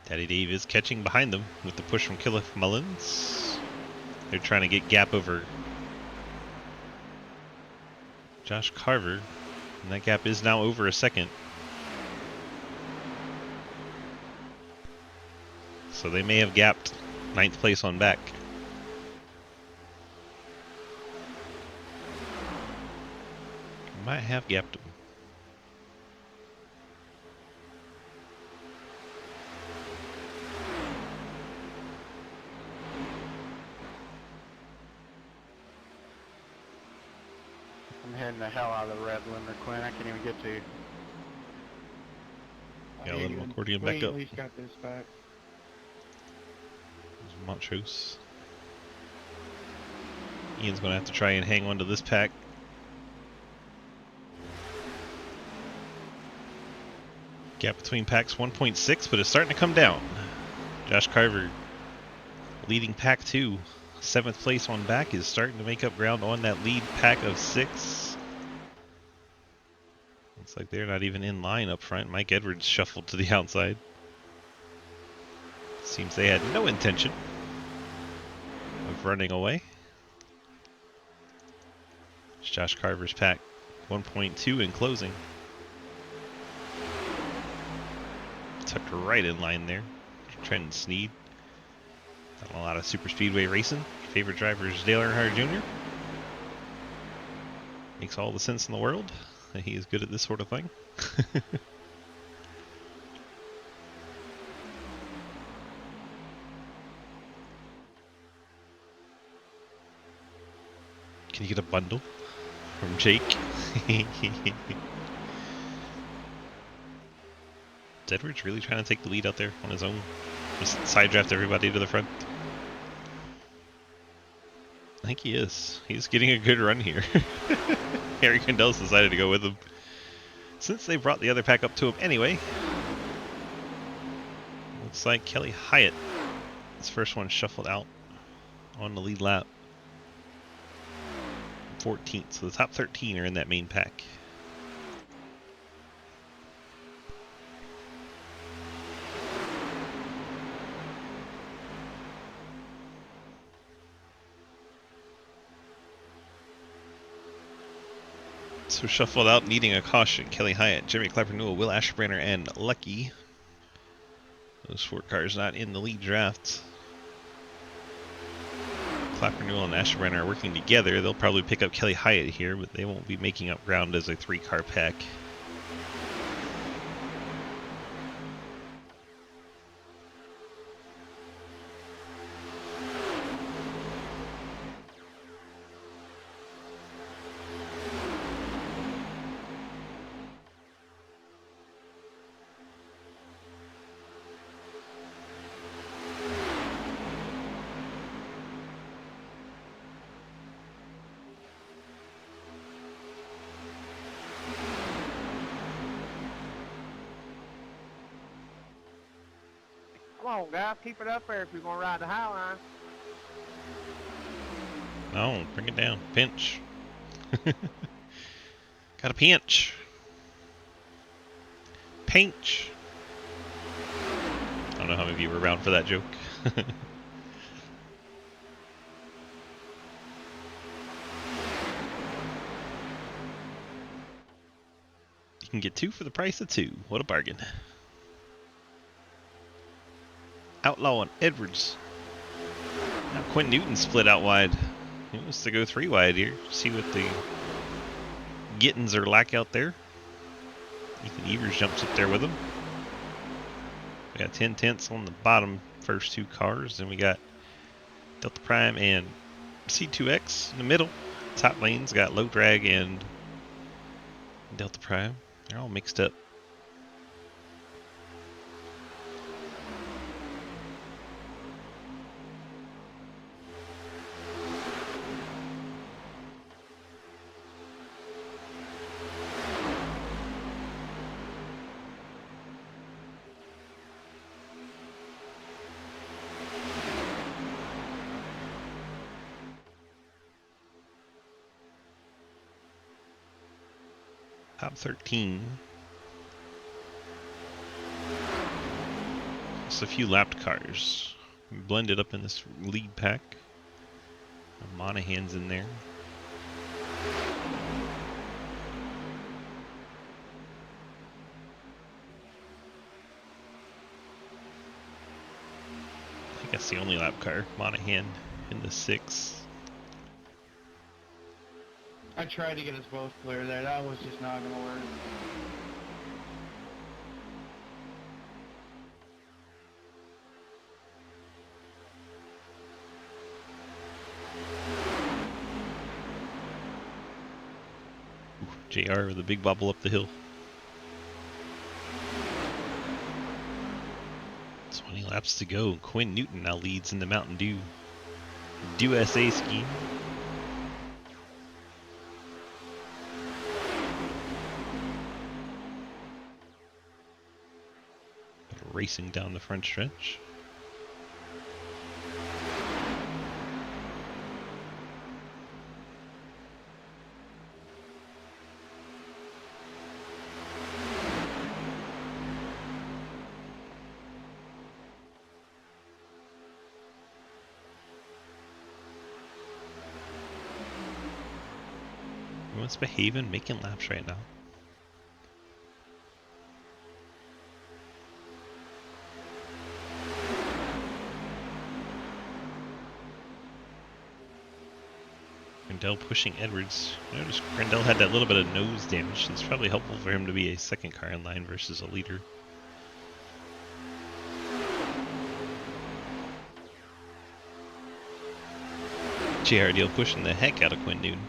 Daddy Dave is catching behind them with the push from Killif Mullins. They're trying to get gap over Josh Carver, and that gap is now over a second. So they may have gapped 9th place on back. Might have gapped him. I'm heading the hell out of the red limiter, Quinn. I can't even get to you. Yeah, let him accordion back up. At least got this back. There's Montrose. Ian's going to have to try and hang on to this pack. Gap between packs 1.6, but it's starting to come down. Josh Carver leading pack 2. 7th place on back is starting to make up ground on that lead pack of 6. Looks like they're not even in line up front. Mike Edwards shuffled to the outside. Seems they had no intention of running away. It's Josh Carver's pack 1.2 in closing. Tucked right in line there. Trent Sneed. Done a lot of Superspeedway racing. Favorite driver is Dale Earnhardt Jr. Makes all the sense in the world. He is good at this sort of thing. Can you get a bundle from Jake? Edwards really trying to take the lead out there on his own? Just side draft everybody to the front? I think he is. He's getting a good run here. Harry Grindell's decided to go with him. Since they brought the other pack up to him anyway. Looks like Kelly Hyatt. His first one shuffled out on the lead lap. 14th, so the top 13 are in that main pack. So shuffled out, needing a caution. Kelly Hyatt, Jeremy Clapper-Newell, Will Ashbrenner, and Lucky. Those 4 cars not in the lead draft. Clapper-Newell and Ashbrenner are working together. They'll probably pick up Kelly Hyatt here, but they won't be making up ground as a 3-car pack. on, guys. Keep it up there if you're going to ride the high line. No, bring it down. Pinch. Got a pinch. Pinch. I don't know how many of you were around for that joke. You can get 2 for the price of 2. What a bargain. Outlaw and Edwards. Now Quinn Newton split out wide. He wants to go 3 wide here. See what the Gittins are like out there. Ethan Evers jumps up there with him. We got 10 tenths on the bottom first 2 cars. Then we got Delta Prime and C2X in the middle. Top lanes got Low Drag and Delta Prime. They're all mixed up. Top 13. Just a few lapped cars. Blended up in this lead pack. Monahan's in there. I think that's the only lap car. Monahan in the 6. I tried to get us both clear there. That was just not going to work. JR with a big bobble up the hill. 20 laps to go. Quinn Newton now leads in the Mountain Dew SA scheme. Racing down the front stretch. Everyone's behaving, making laps right now. Grandel pushing Edwards. Notice Grandel had that little bit of nose damage. It's probably helpful for him to be a second car in line versus a leader. JR Deal pushing the heck out of Quinn Newton.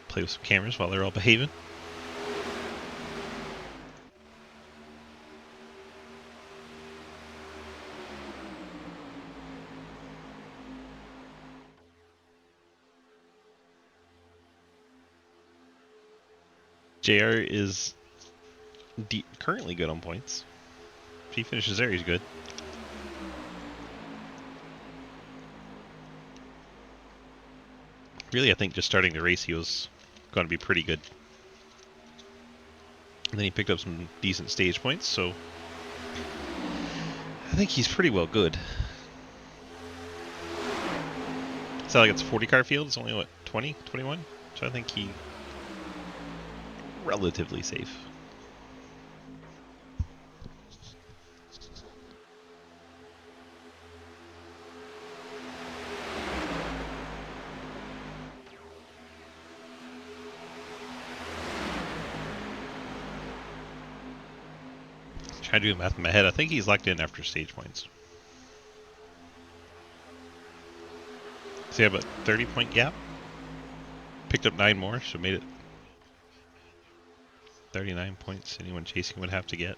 Play with some cameras while they're all behaving. JR is currently good on points. If he finishes there, he's good. Really, I think just starting the race, he was going to be pretty good. And then he picked up some decent stage points, so I think he's pretty well good. It's not like it's a 40 car field, it's only what, 20, 21? So I think he relatively safe. Trying to do the math in my head. I think he's locked in after stage points. So you have a 30-point gap. Picked up 9 more, so made it 39 points anyone chasing would have to get.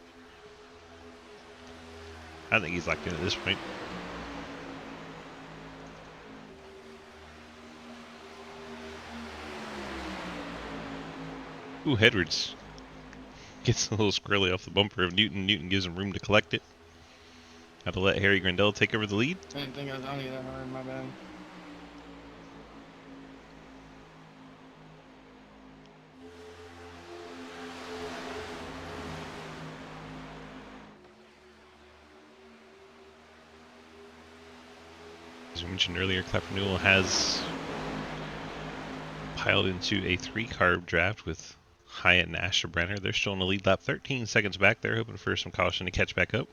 I think he's locked in at this point. Ooh, Edwards gets a little squirrely off the bumper of Newton. Newton gives him room to collect it. Had to let Harry Grandel take over the lead. I didn't think I was on you that hard, my bad. As we mentioned earlier, Clapper Newell has piled into a 3-car draft with Hyatt and Asherbrenner. They're still in the lead lap, 13 seconds back. They're hoping for some caution to catch back up.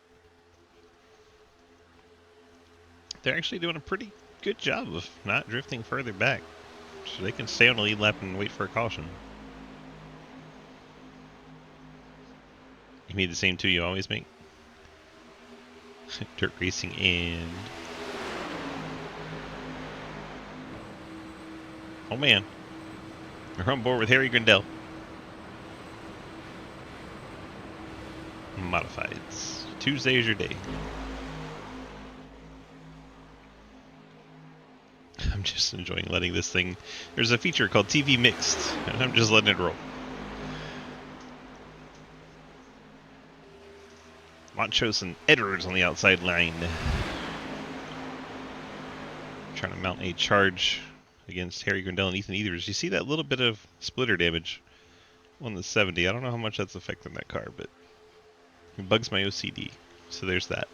They're actually doing a pretty good job of not drifting further back, so they can stay on the lead lap and wait for a caution. You made the same two you always make. Dirt racing and... oh man. We're on board with Harry Grandel. Modifieds. Tuesday is your day. I'm just enjoying letting this thing... there's a feature called TV Mixed, and I'm just letting it roll. Montrose and Edwards on the outside line. Trying to mount a charge against Harry Grandel and Ethan Ethers. You see that little bit of splitter damage on the 70. I don't know how much that's affecting that car, but it bugs my OCD. So there's that.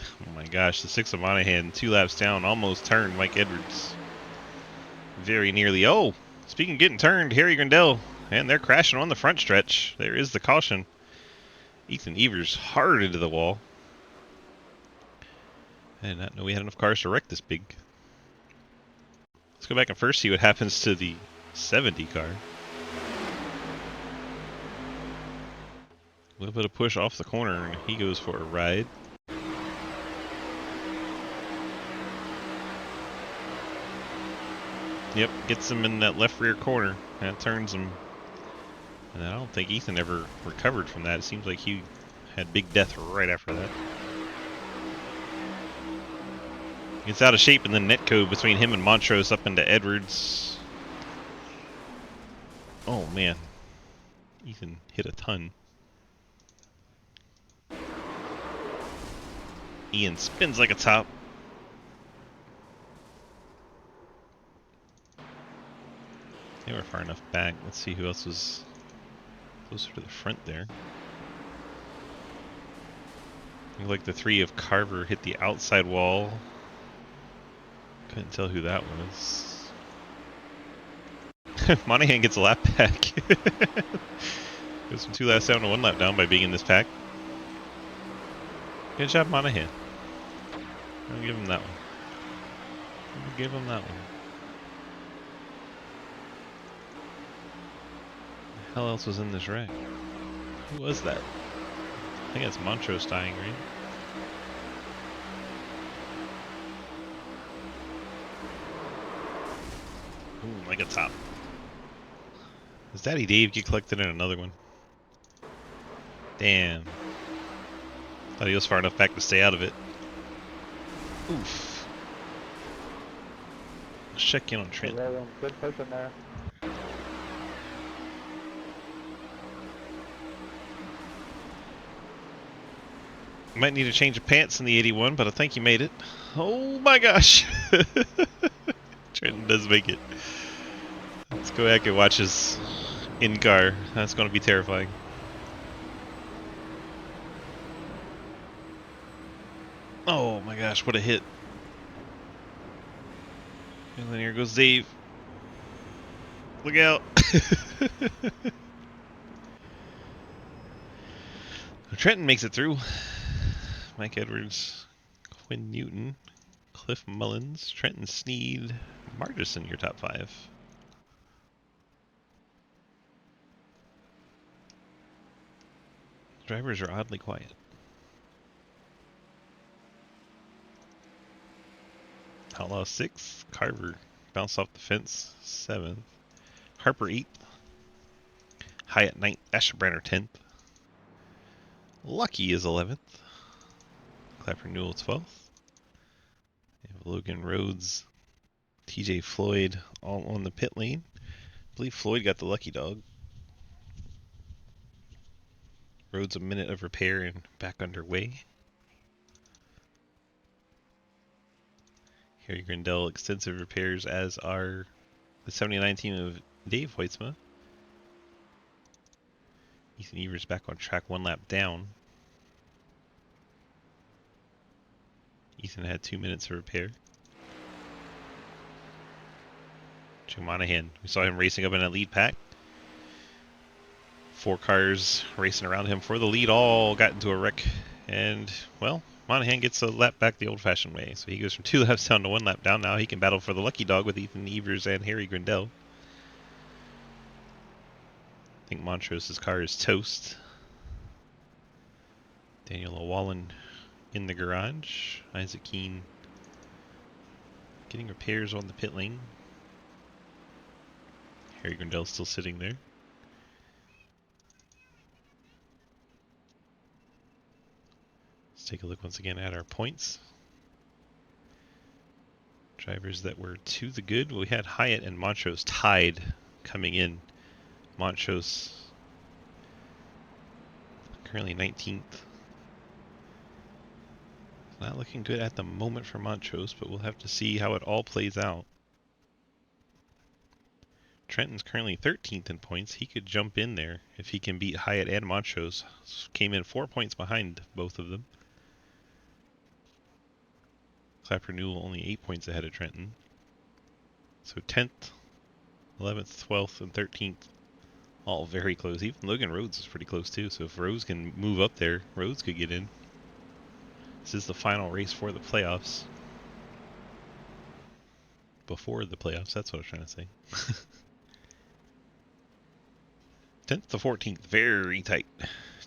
Oh my gosh, the 6 of Monahan, 2 laps down, almost turned Mike Edwards. Very nearly. Oh, speaking of getting turned, Harry Grandel, and they're crashing on the front stretch. There is the caution. Ethan Evers hard into the wall. I did not know we had enough cars to wreck this big. Let's go back and first see what happens to the 70 car. A little bit of push off the corner, and he goes for a ride. Yep, gets him in that left rear corner. That turns him. And I don't think Ethan ever recovered from that. It seems like he had big death right after that. Gets out of shape, and then netcode between him and Montrose up into Edwards. Oh man. Ethan hit a ton. Ian spins like a top. They were far enough back. Let's see who else was closer to the front there. Looked like the 3 of Carver hit the outside wall. Couldn't tell who that was. Monahan gets a lap back. Goes from 2 laps down to 1 lap down by being in this pack. Good job, Monahan. I'll give him that one. I'll give him that one. What the hell else was in this wreck? Who was that? I think that's Montrose dying, right? Ooh, like a top. Does Daddy Dave get collected in another one? Damn. Thought he was far enough back to stay out of it. Oof. Let's check in on Trent. Good person there. Might need a change of pants in the 81, but I think you made it. Oh my gosh! Trenton does make it. Let's go back and watch his in-car. That's going to be terrifying. Oh my gosh, what a hit. And then here goes Dave. Look out! Trenton makes it through. Mike Edwards, Quinn Newton, Cliff Mullins, Trenton Sneed, Margison, your top 5. Drivers are oddly quiet. Outlaw 6, Carver bounced off the fence, 7th. Harper 8th. Hyatt 9th, Asherbrenner 10th. Lucky is 11th. Clapper Newell 12th. We have Logan Rhodes, TJ Floyd all on the pit lane. I believe Floyd got the lucky dog. Rhodes a minute of repair and back underway. Harry Grindell extensive repairs, as are the 79 team of Dave Hoitzma. Ethan Evers back on track, 1 lap down. Ethan had 2 minutes of repair. Joe Monahan, we saw him racing up in that lead pack. 4 cars racing around him for the lead, all got into a wreck. And, well, Monahan gets a lap back the old-fashioned way. So he goes from 2 laps down to 1 lap down. Now he can battle for the lucky dog with Ethan Evers and Harry Grindell. I think Montrose's car is toast. Daniel O'Wallen in the garage. Isaac Keane getting repairs on the pit lane. Harry Grindell still sitting there. Let's take a look once again at our points. Drivers that were to the good. Well, we had Hyatt and Montrose tied coming in. Montrose currently 19th. Not looking good at the moment for Montrose, but we'll have to see how it all plays out. Trenton's currently 13th in points. He could jump in there if he can beat Hyatt and Montrose. Came in 4 points behind both of them. Clapper Newell only 8 points ahead of Trenton. So 10th, 11th, 12th, and 13th, all very close. Even Logan Rhodes is pretty close too, so if Rhodes can move up there, Rhodes could get in. This is the final race for the playoffs. Before the playoffs, that's what I was trying to say. 10th to 14th, very tight.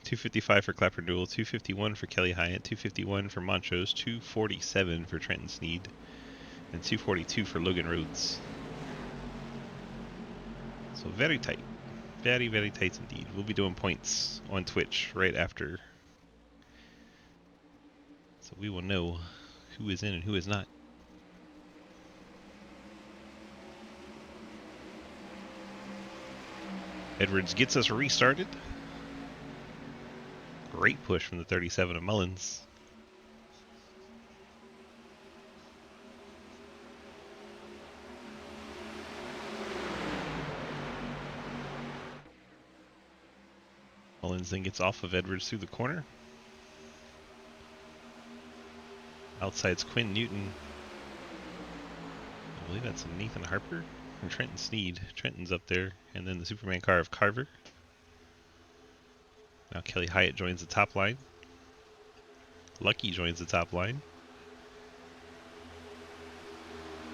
255 for Clapper Newell, 251 for Kelly Hyatt, 251 for Montrose, 247 for Trenton Sneed, and 242 for Logan Rhodes. So very tight. Very, very tight indeed. We'll be doing points on Twitch right after. So we will know who is in and who is not. Edwards gets us restarted. Great push from the 37 of Mullins. Mullins then gets off of Edwards through the corner. Outside's Quinn Newton. I believe that's Nathan Harper and Trenton Sneed. Trenton's up there, and then the Superman car of Carver. Now Kelly Hyatt joins the top line. Lucky joins the top line.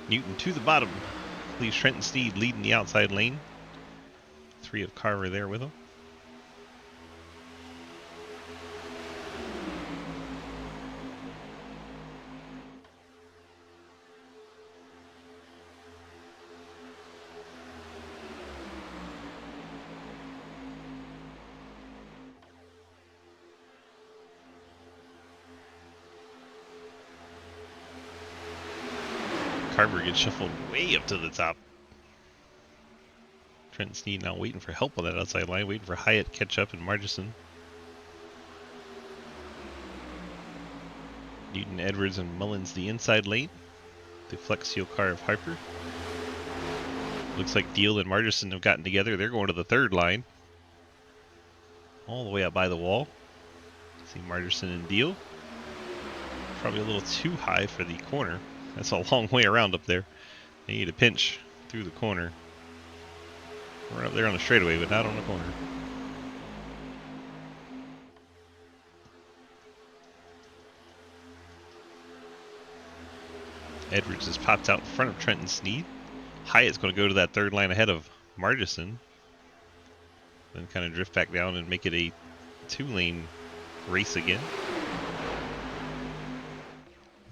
Newton to the bottom. Leaves Trenton Sneed leading the outside lane. 3 of Carver there with him. Carver gets shuffled way up to the top. Trenton Sneed now waiting for help on that outside line, waiting for Hyatt to catch up and Margison. Newton, Edwards, and Mullins the inside lane. The Flex Seal car of Harper. Looks like Deal and Margison have gotten together. They're going to the third line. All the way up by the wall. See Margison and Deal. Probably a little too high for the corner. That's a long way around up there. They need a pinch through the corner. We're up there on the straightaway, but not on the corner. Edwards has popped out in front of Trenton Sneed. Hyatt's going to go to that third line ahead of Margison. Then kind of drift back down and make it a 2-lane race again.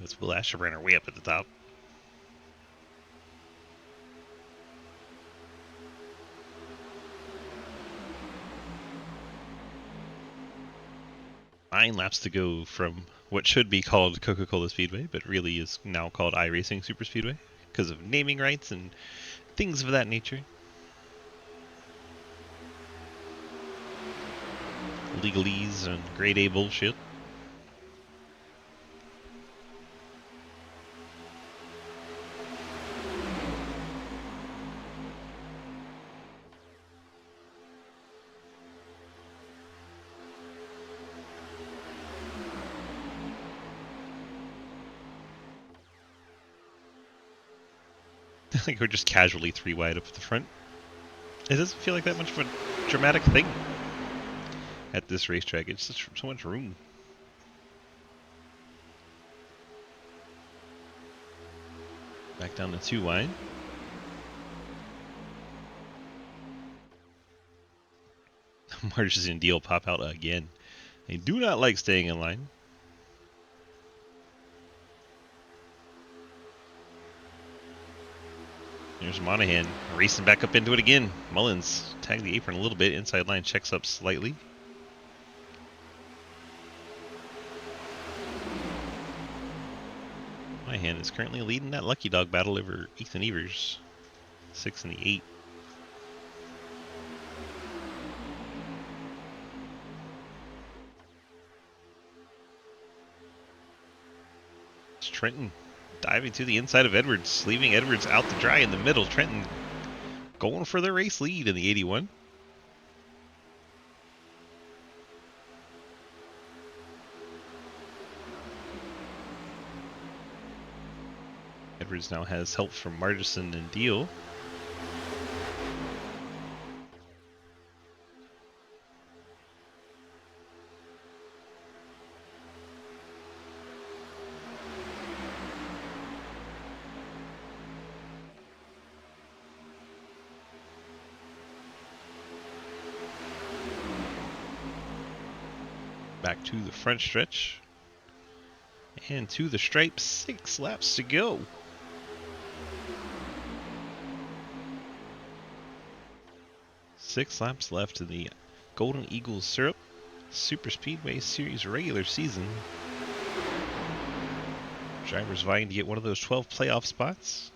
That's Will Asherbrenner way up at the top. Nine laps to go from what should be called Coca-Cola Speedway, but really is now called iRacing Superspeedway because of naming rights and things of that nature. Legalese and grade A bullshit. Like we're just casually 3 wide up at the front. It doesn't feel like that much of a dramatic thing at this racetrack. It's just so much room. Back down to 2 wide. Marges and Deal pop out again. They do not like staying in line. There's Monahan racing back up into it again. Mullins tagged the apron a little bit. Inside line checks up slightly. Monahan is currently leading that Lucky Dog battle over Ethan Evers. 6 and the 8. It's Trenton diving to the inside of Edwards, leaving Edwards out to dry in the middle. Trenton going for the race lead in the 81. Edwards now has help from Margison and Deal. Back to the front stretch. And to the stripe, 6 laps to go. Six laps left in the Golden Eagles Syrup Superspeedway Series regular season. Drivers vying to get one of those 12 playoff spots.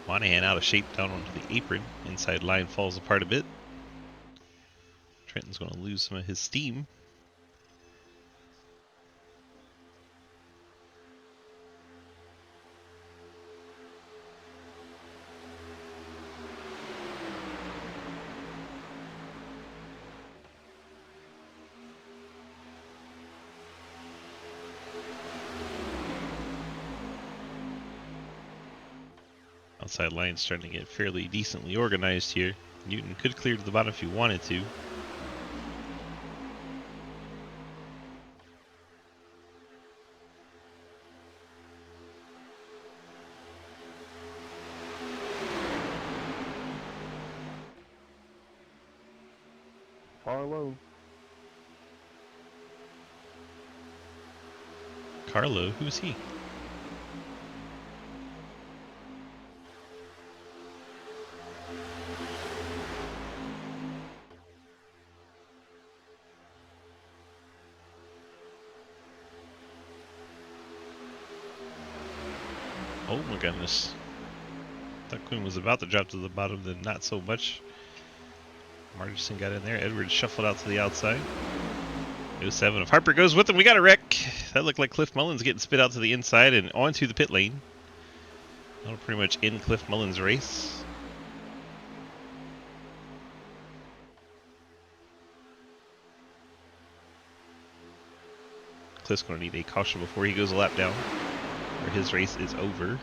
Monahan out of shape down onto the apron. Inside line falls apart a bit. Trenton's going to lose some of his steam. Outside line starting to get fairly decently organized here. Newton could clear to the bottom if he wanted to. Carlo, who's he? Oh my goodness. Thought Quinn was about to drop to the bottom, then not so much. Margison got in there. Edwards shuffled out to the outside. 07 if Harper goes with him. We got a wreck. That looked like Cliff Mullins getting spit out to the inside and onto the pit lane. That'll pretty much end Cliff Mullins' race. Cliff's going to need a caution before he goes a lap down, or his race is over.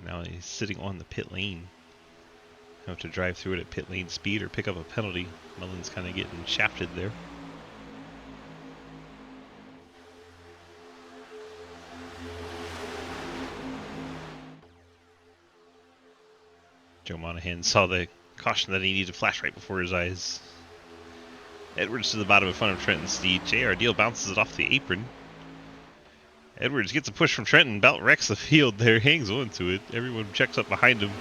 Now he's sitting on the pit lane. Have to drive through it at pit lane speed or pick up a penalty. Mullins kind of getting shafted there. Joe Monahan saw the caution that he needed to flash right before his eyes. Edwards to the bottom in front of Trenton's steed. JR Deal bounces it off the apron. Edwards gets a push from Trenton, about wrecks the field there, hangs on to it. Everyone checks up behind him.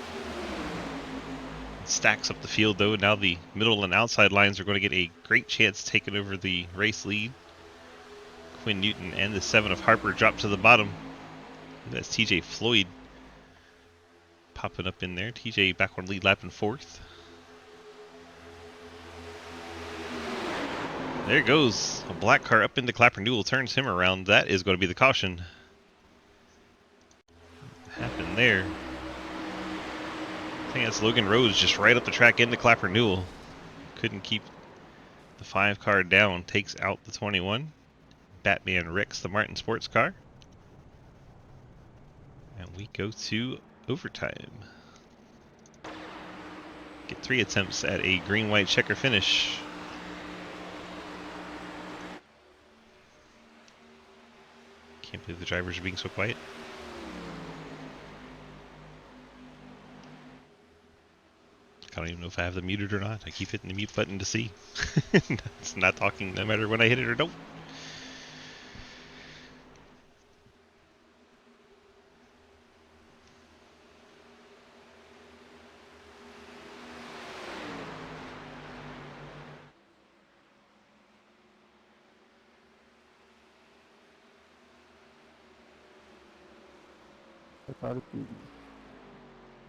stacks up the field, though. Now the middle and outside lines are going to get a great chance taking over the race lead. Quinn Newton and the 7 of Harper drop to the bottom. That's TJ Floyd popping up in there. TJ back on lead lap in 4th. There goes a black car up into Clapper Newell, turns him around. That is going to be the caution. What happened there? I think that's Logan Rhodes just right up the track into Clapper Newell. Couldn't keep the 5 car down. Takes out the 21. Batman wrecks the Martin sports car. And we go to overtime. Get 3 attempts at a green-white checker finish. Can't believe the drivers are being so quiet. I don't even know if I have them muted or not. I keep hitting the mute button to see. It's not talking no matter when I hit it or don't.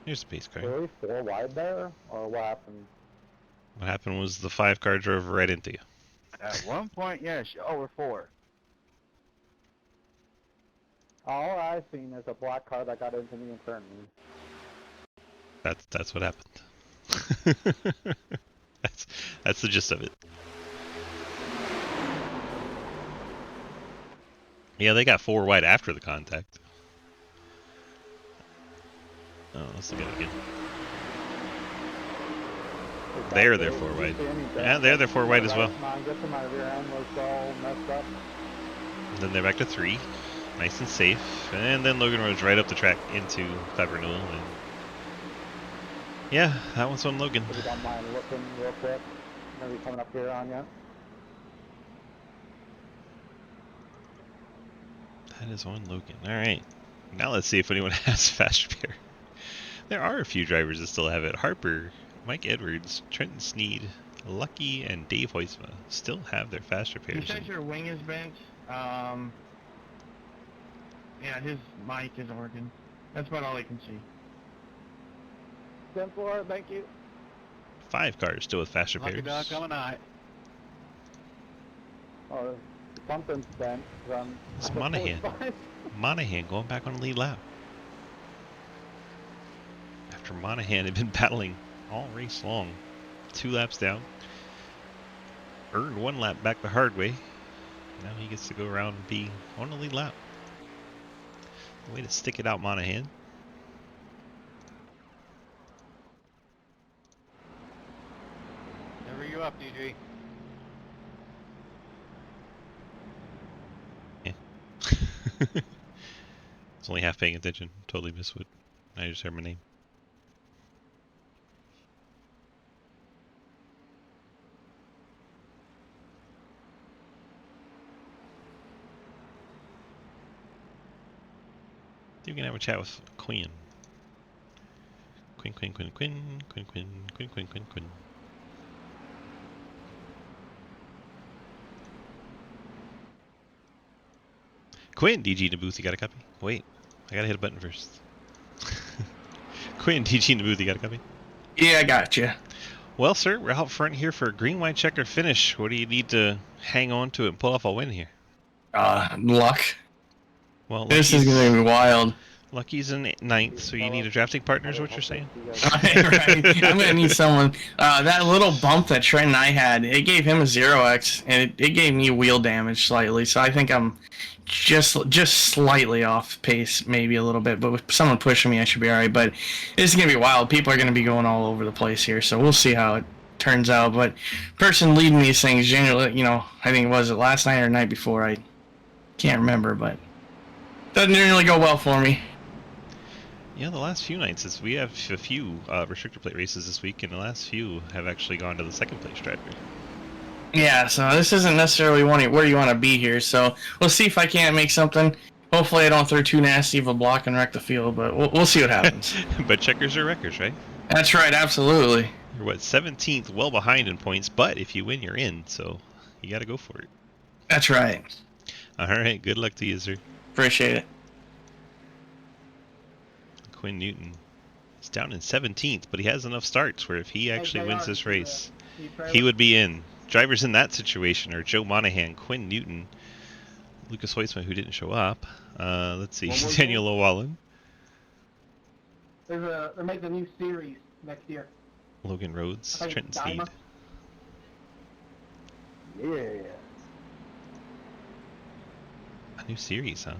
Here's the pace car. Really? 4 wide there? Or what happened? What happened was the 5 car drove right into you. At one point, yes, over 4. All I've seen is a black car that got into me and turned me. That's what happened. that's the gist of it. Yeah, they got 4 wide after the contact. Oh, let's look at it again. They're 4 wide. Yeah, they're 4 wide as well. My rear end was all messed up. And then they're back to 3. Nice and safe. And then Logan Rhodes right up the track into Clapper Newell. And yeah, that one's on Logan. If you don't mind looking real quick. Maybe coming up here on you. That is on Logan. Alright. Now let's see if anyone has fast repair. There are a few drivers that still have it. Harper, Mike Edwards, Trenton Sneed, Lucky, and Dave Hoisma still have their fast He repairs. says your wing is bent. Yeah, his mic isn't working. That's about all I can see. 10-4, thank you. 5 cars still with fast repairs. Lucky dog coming out. Oh, something's bent. It's Monahan. Monahan going back on the lead lap. After Monahan had been battling all race long. 2 laps down. Earned 1 lap back the hard way. Now he gets to go around and be on the lead lap. Way to stick it out, Monahan. Never you up, DJ. Yeah. It's only half paying attention. Totally missed what I just heard my name. You can have a chat with Quinn. Quinn. Quinn, DG in the booth, you got a copy? Wait, I gotta hit a button first. Quinn, DG in the booth, you got a copy? Yeah, I got you. Well, sir, we're out front here for a green, white, checker finish. What do you need to hang on to it and pull off a win here? Luck. Well, This is gonna be wild. Lucky's in 9th, so you need a drafting partner is what you're saying? Right. I'm gonna need someone. That little bump that Trent and I had, it gave him a 0x, and it gave me wheel damage slightly. So I think I'm just slightly off pace, maybe a little bit. But with someone pushing me, I should be all right. But this is gonna be wild. People are gonna be going all over the place here, so we'll see how it turns out. But person leading these things, generally, you know, I think it was last night or the night before. I can't remember, but doesn't really go well for me. Yeah, the last few nights, we have a few restrictor plate races this week, and the last few have actually gone to the second place driver. Yeah, so this isn't necessarily where you want to be here, so we'll see if I can't make something. Hopefully I don't throw too nasty of a block and wreck the field, but we'll see what happens. But checkers are wreckers, right? That's right, absolutely. You're what, 17th, well behind in points, but if you win, you're in, so you got to go for it. That's right. All right, good luck to you, sir. Appreciate it. Quinn Newton is down in 17th, but he has enough starts where if he actually wins this race, he would be in. Drivers in that situation are Joe Monahan, Quinn Newton, Lucas Hoisman, who didn't show up. Let's see, Daniel Llewellyn, They're making a new series next year. Logan Rhodes, I think Trenton Dimer. Sneed. Yeah. A new series, huh?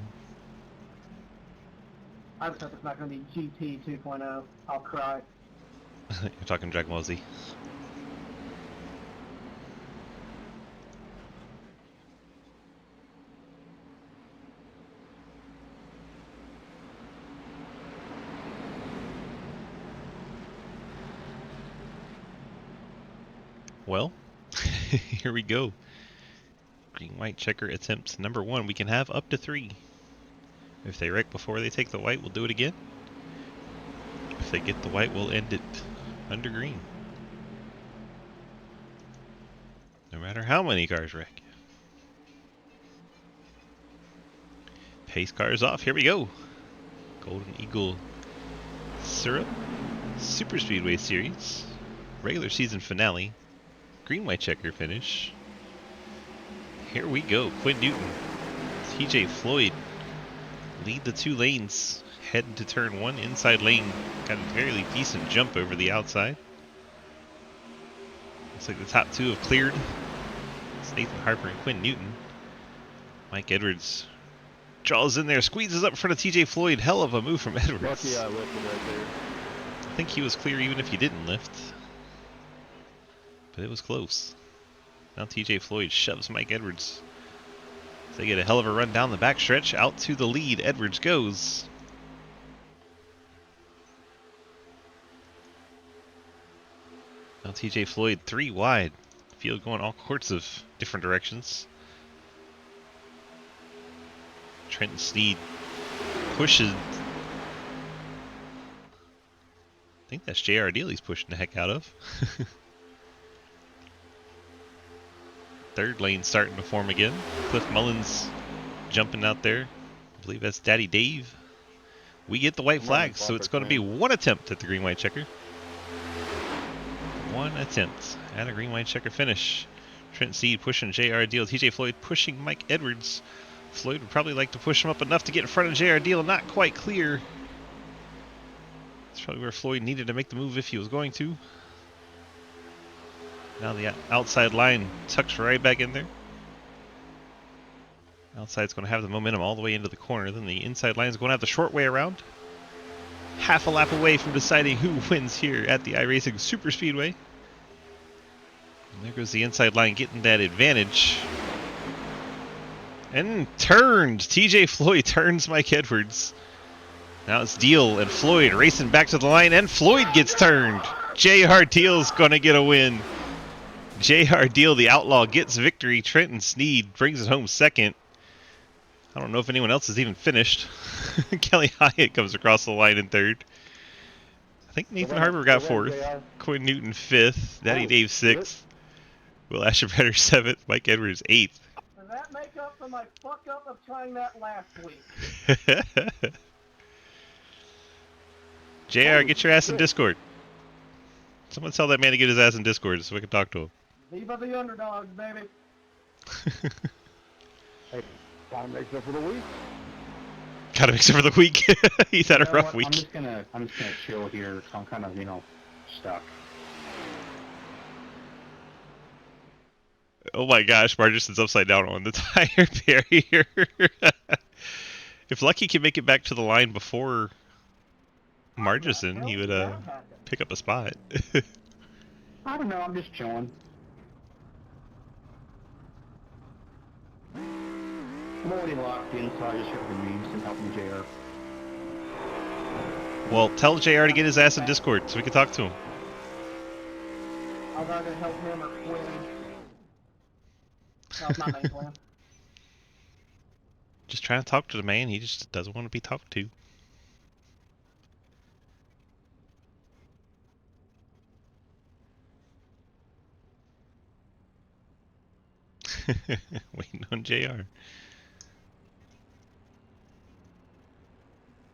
I just hope it's not going to be GT 2.0. I'll cry. You're talking Dragon Ball Z. Well, here we go. Green-white checker attempts number 1. We can have up to 3. If they wreck before they take the white, we'll do it again. If they get the white, we'll end it under green. No matter how many cars wreck. Pace cars off. Here we go. Golden Eagle Syrup Superspeedway Series. Regular season finale. Green-white checker finish. Here we go. Quinn Newton, TJ Floyd lead the 2 lanes. Head to turn 1, inside lane. Got a fairly decent jump over the outside. Looks like the top 2 have cleared. It's Nathan Harper and Quinn Newton. Mike Edwards draws in there, squeezes up in front of TJ Floyd. Hell of a move from Edwards. Lucky I lifted right there. I think he was clear even if he didn't lift. But it was close. Now TJ Floyd shoves Mike Edwards. They get a hell of a run down the backstretch. Out to the lead, Edwards goes. Now TJ Floyd 3 wide. Field going all sorts of different directions. Trenton Sneed pushes. I think that's JR Deal he's pushing the heck out of. Third lane starting to form again. Cliff Mullins jumping out there. I believe that's Daddy Dave. We get the white flag, so it's going to be 1 attempt at the green-white checker. 1 attempt at a green-white checker finish. Trent Seed pushing JR Deal. TJ Floyd pushing Mike Edwards. Floyd would probably like to push him up enough to get in front of JR Deal. Not quite clear. That's probably where Floyd needed to make the move if he was going to. Now the outside line tucks right back in there. Outside's going to have the momentum all the way into the corner. Then the inside line is going to have the short way around. Half a lap away from deciding who wins here at the iRacing Superspeedway. And there goes the inside line getting that advantage. And turned. TJ Floyd turns Mike Edwards. Now it's Deal and Floyd racing back to the line, and Floyd gets turned. JR Deal's going to get a win. JR Deal, the outlaw, gets victory. Trenton Sneed brings it home second. I don't know if anyone else has even finished. Kelly Hyatt comes across the line in third. I think Nathan Harper got fourth. Quinn Newton fifth. Daddy Dave sixth. Will Asherbetter seventh. Mike Edwards eighth. Does that make up for my fuck up of trying that last week? JR, get your ass in Discord. Someone tell that man to get his ass in Discord so we can talk to him. Viva the underdogs, baby. Hey, time makes up for the week. Gotta make up for the week. He's had a rough what? week. I'm just gonna chill here. I'm kind of, stuck. Oh my gosh, Margerson's upside down on the tire barrier. If Lucky can make it back to the line before Margerson, he would pick up a spot. I don't know. I'm just chilling. I'm already locked in, so I just heard the memes and helping JR. Well, tell JR to get his ass in Discord so we can talk to him. I'll either help him or Quinn. That's my main plan. Just trying to talk to the man, he just doesn't want to be talked to. Waiting on JR.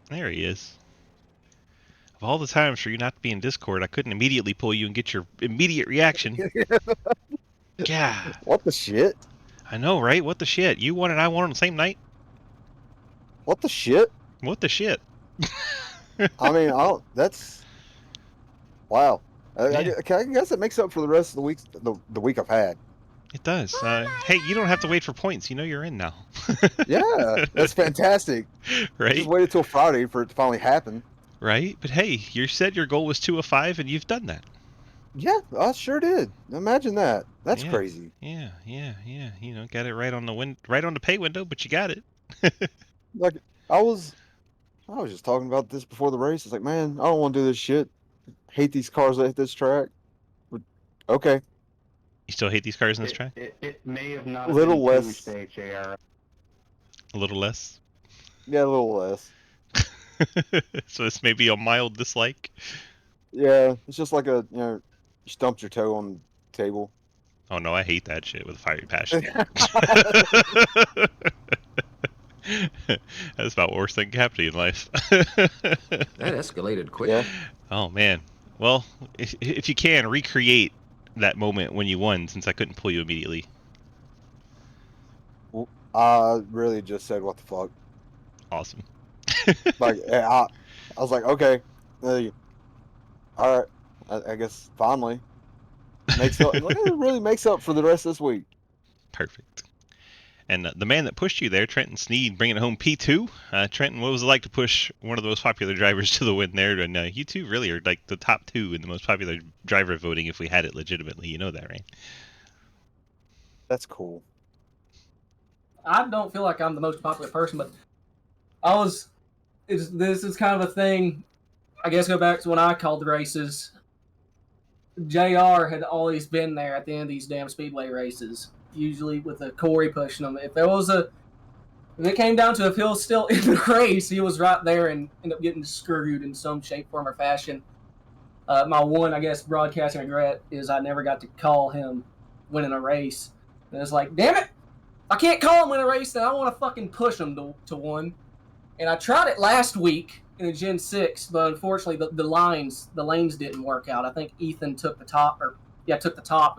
There he is. Of all the times for you not to be in Discord, I couldn't immediately pull you and get your immediate reaction. God. What the shit? I know, right? What the shit? You won and I won on the same night? What the shit? What the shit? I mean, I don't. That's wow. I Yeah. guess it makes up for the rest of the week. The week I've had. It does. Hey, you don't have to wait for points. You know you're in now. Yeah, that's fantastic. Right? Just waited till Friday for it to finally happen. Right? But hey, you said your goal was 2 of 5, and you've done that. Yeah, I sure did. Imagine that. That's Yeah. crazy. Yeah. You know, got it right on the pay window, but you got it. Like I was just talking about this before the race. It's like, man, I don't want to do this shit. Hate these cars that hit this track. But, okay, You still hate these cars in this track? It may have not a little been less. Tuesday, JR. A little less. Yeah, a little less. So this may be a mild dislike. Yeah, it's just like you stumped your toe on the table. Oh no, I hate that shit with a fiery passion. That's about worse than happening in life. That escalated quick. Yeah. Oh man. Well, if you can recreate that moment when you won, since I couldn't pull you immediately. I really just said, "What the fuck?" Awesome. Like I was like, okay, all right. I guess finally makes up. It really makes up for the rest of this week. Perfect. And the man that pushed you there, Trenton Sneed, bringing home P2. Trenton, what was it like to push one of the most popular drivers to the win there? And you two really are like the top 2 in the most popular driver voting if we had it legitimately. You know that, right? That's cool. I don't feel like I'm the most popular person, but this is kind of a thing. I guess go back to when I called the races. JR had always been there at the end of these damn speedway races, usually with a Corey pushing him. If it came down to if he was still in the race, he was right there and ended up getting screwed in some shape, form, or fashion. My one, I guess, broadcasting regret is I never got to call him winning a race. And it's like, damn it! I can't call him win a race, and I want to fucking push him to one. And I tried it last week in the Gen 6, but unfortunately the lanes didn't work out. I think Ethan took the top,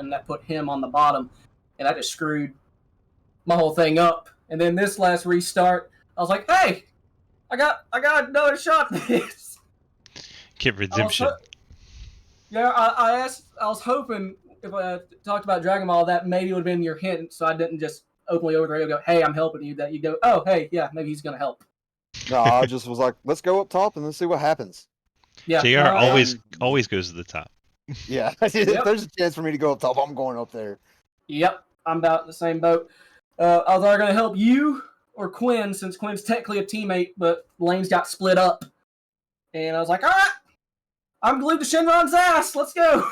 and that put him on the bottom, and I just screwed my whole thing up. And then this last restart, I was like, hey, I got another shot at this. Kid redemption. I was hoping if I talked about Dragon Ball, that maybe would have been your hint, so I didn't just openly over the radio go, hey, I'm helping you, that you go, oh, hey, yeah, maybe he's going to help. No, I just was like, let's go up top and let's see what happens. Yeah, JR always goes to the top. Yeah, if there's a chance for me to go up top, I'm going up there. Yep, I'm about in the same boat. I was either going to help you or Quinn, since Quinn's technically a teammate, but lanes got split up. And I was like, all right, I'm glued to Shenron's ass. Let's go.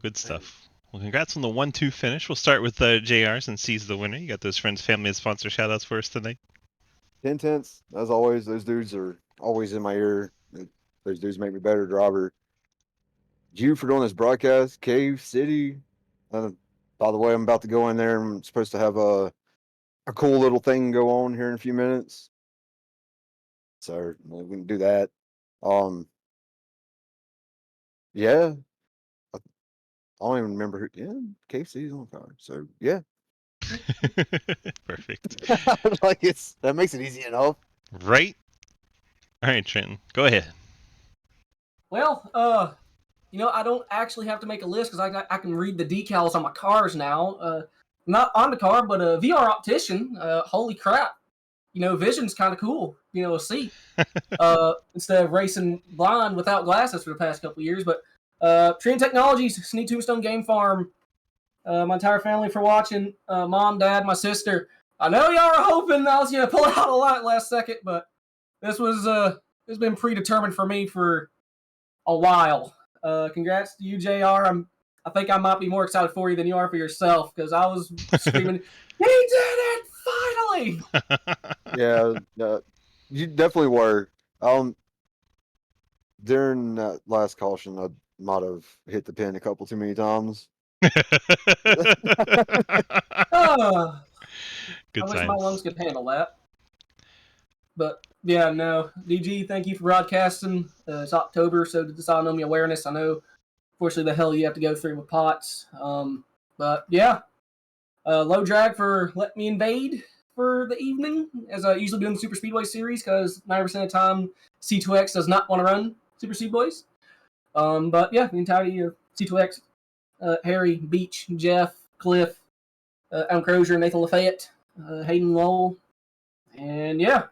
Good stuff. Well, congrats on the 1-2 finish. We'll start with JR since he's the winner. You got those friends, family, and sponsor shout-outs for us tonight. 10 tenths, as always. Those dudes are always in my ear. Those dudes make me a better driver. You for doing this broadcast, Cave City. By the way, I'm about to go in there. I'm supposed to have a cool little thing go on here in a few minutes. So we can do that. Yeah. I don't even remember who. Yeah, Cave City's on fire. So yeah. Perfect. Like that makes it easy enough. Right? All right, Trenton, go ahead. Well, I don't actually have to make a list because I can read the decals on my cars now. Not on the car, but a VR optician. Holy crap. Vision's kind of cool, to see. Instead of racing blind without glasses for the past couple of years. But Trend Technologies, Sneak Tombstone Game Farm, my entire family for watching, mom, dad, my sister. I know y'all were hoping I was going to pull out a lot last second, but this has been predetermined for me for a while. Congrats to you, JR. I think I might be more excited for you than you are for yourself, because I was screaming, he did it! Finally! Yeah, you definitely were. During that last caution, I might have hit the pin a couple too many times. Ah, Good I wish my times. lungs could handle that. But yeah, no. DG, thank you for broadcasting. It's October, so the dysautonomia awareness. I know, unfortunately, the hell you have to go through with POTS. But yeah, low drag for Let Me Invade for the evening, as I usually do in the Superspeedway series, because 90% of the time C2X does not want to run Superspeedways. But yeah, the entirety of C2X, Harry, Beach, Jeff, Cliff, Adam Crozier, Nathan Lafayette, Hayden Lowell, and yeah.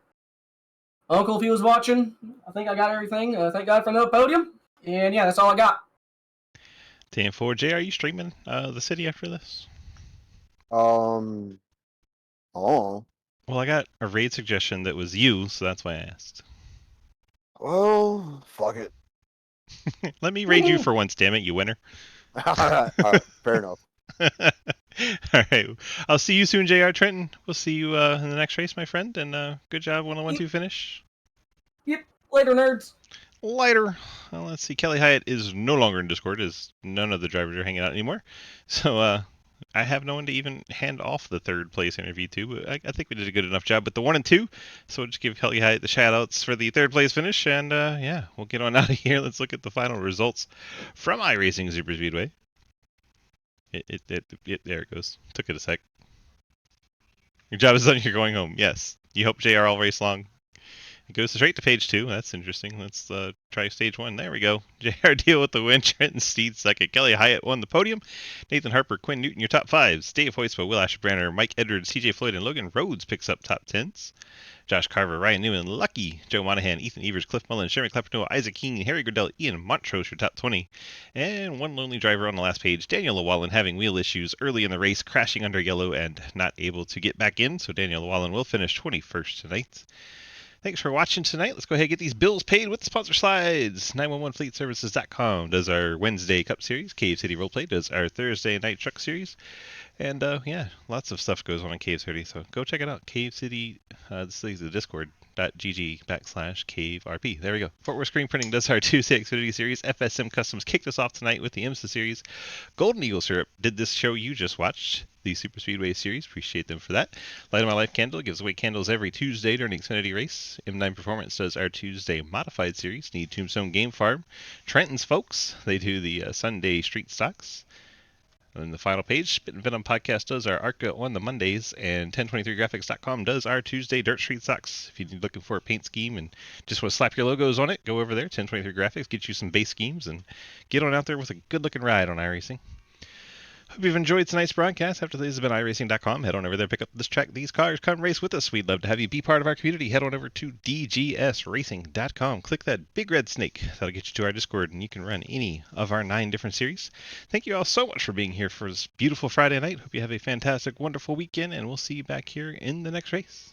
Uncle, if he was watching, I think I got everything. Thank God for the podium. And yeah, that's all I got. 10-4. Jay, are you streaming the city after this? Oh, Well, I got a raid suggestion that was you, so that's why I asked. well, fuck it. Let me raid you for once, damn it, you winner. All right, fair enough. All right. I'll see you soon, JR Trenton. We'll see you in the next race, my friend. And good job on the 1-2 finish. Yep. Later, nerds. Later. Well, let's see. Kelly Hyatt is no longer in Discord, as none of the drivers are hanging out anymore. So I have no one to even hand off the third place interview to, but I think we did a good enough job with the 1 and 2. So we'll just give Kelly Hyatt the shout outs for the third place finish. And yeah, we'll get on out of here. Let's look at the final results from iRacing Superspeedway. There it goes. Took it a sec. Your job is done. You're going home. Yes. You hope JR all race long. It goes straight to page 2. That's interesting. Let's try stage 1. There we go. JR deal with the win. Trenton Steed second. Kelly Hyatt won the podium. Nathan Harper, Quinn Newton, your top 5s. Dave Hoispo, Will Asher-Branner, Mike Edwards, CJ Floyd, and Logan Rhodes picks up top 10s. Josh Carver, Ryan Newman, Lucky, Joe Monahan, Ethan Evers, Cliff Mullen, Sherman Clappernoa, Isaac King, Harry Gradell, Ian Montrose, your top 20. And one lonely driver on the last page, Daniel Llewellyn, having wheel issues early in the race, crashing under yellow and not able to get back in. So Daniel Llewellyn will finish 21st tonight. Thanks for watching tonight. Let's go ahead and get these bills paid with the sponsor slides. 911fleetservices.com does our Wednesday Cup Series. Cave City Roleplay does our Thursday Night Truck Series. And yeah, lots of stuff goes on in Cave City, so go check it out. Cave City, this is the discord.gg/caverp. There we go. Fort Worth Screen Printing does our Tuesday Xfinity Series. FSM Customs kicked us off tonight with the IMSA Series. Golden Eagle Syrup did this show you just watched, the Superspeedway Series. Appreciate them for that. Light of My Life Candle gives away candles every Tuesday during the Xfinity race. M9 Performance does our Tuesday Modified Series. Need Tombstone Game Farm. Trenton's folks, they do the Sunday Street Stocks. And the final page, Spit and Venom Podcast does our ARCA on the Mondays, and 1023graphics.com does our Tuesday Dirt Street Stocks. If you're looking for a paint scheme and just want to slap your logos on it, go over there, 1023 Graphics, get you some base schemes, and get on out there with a good-looking ride on iRacing. Hope you've enjoyed tonight's broadcast. After this has been iRacing.com. Head on over there, pick up this track, these cars, come race with us. We'd love to have you be part of our community. Head on over to dgsracing.com. Click that big red snake. That'll get you to our Discord, and you can run any of our 9 different series. Thank you all so much for being here for this beautiful Friday night. Hope you have a fantastic, wonderful weekend, and we'll see you back here in the next race.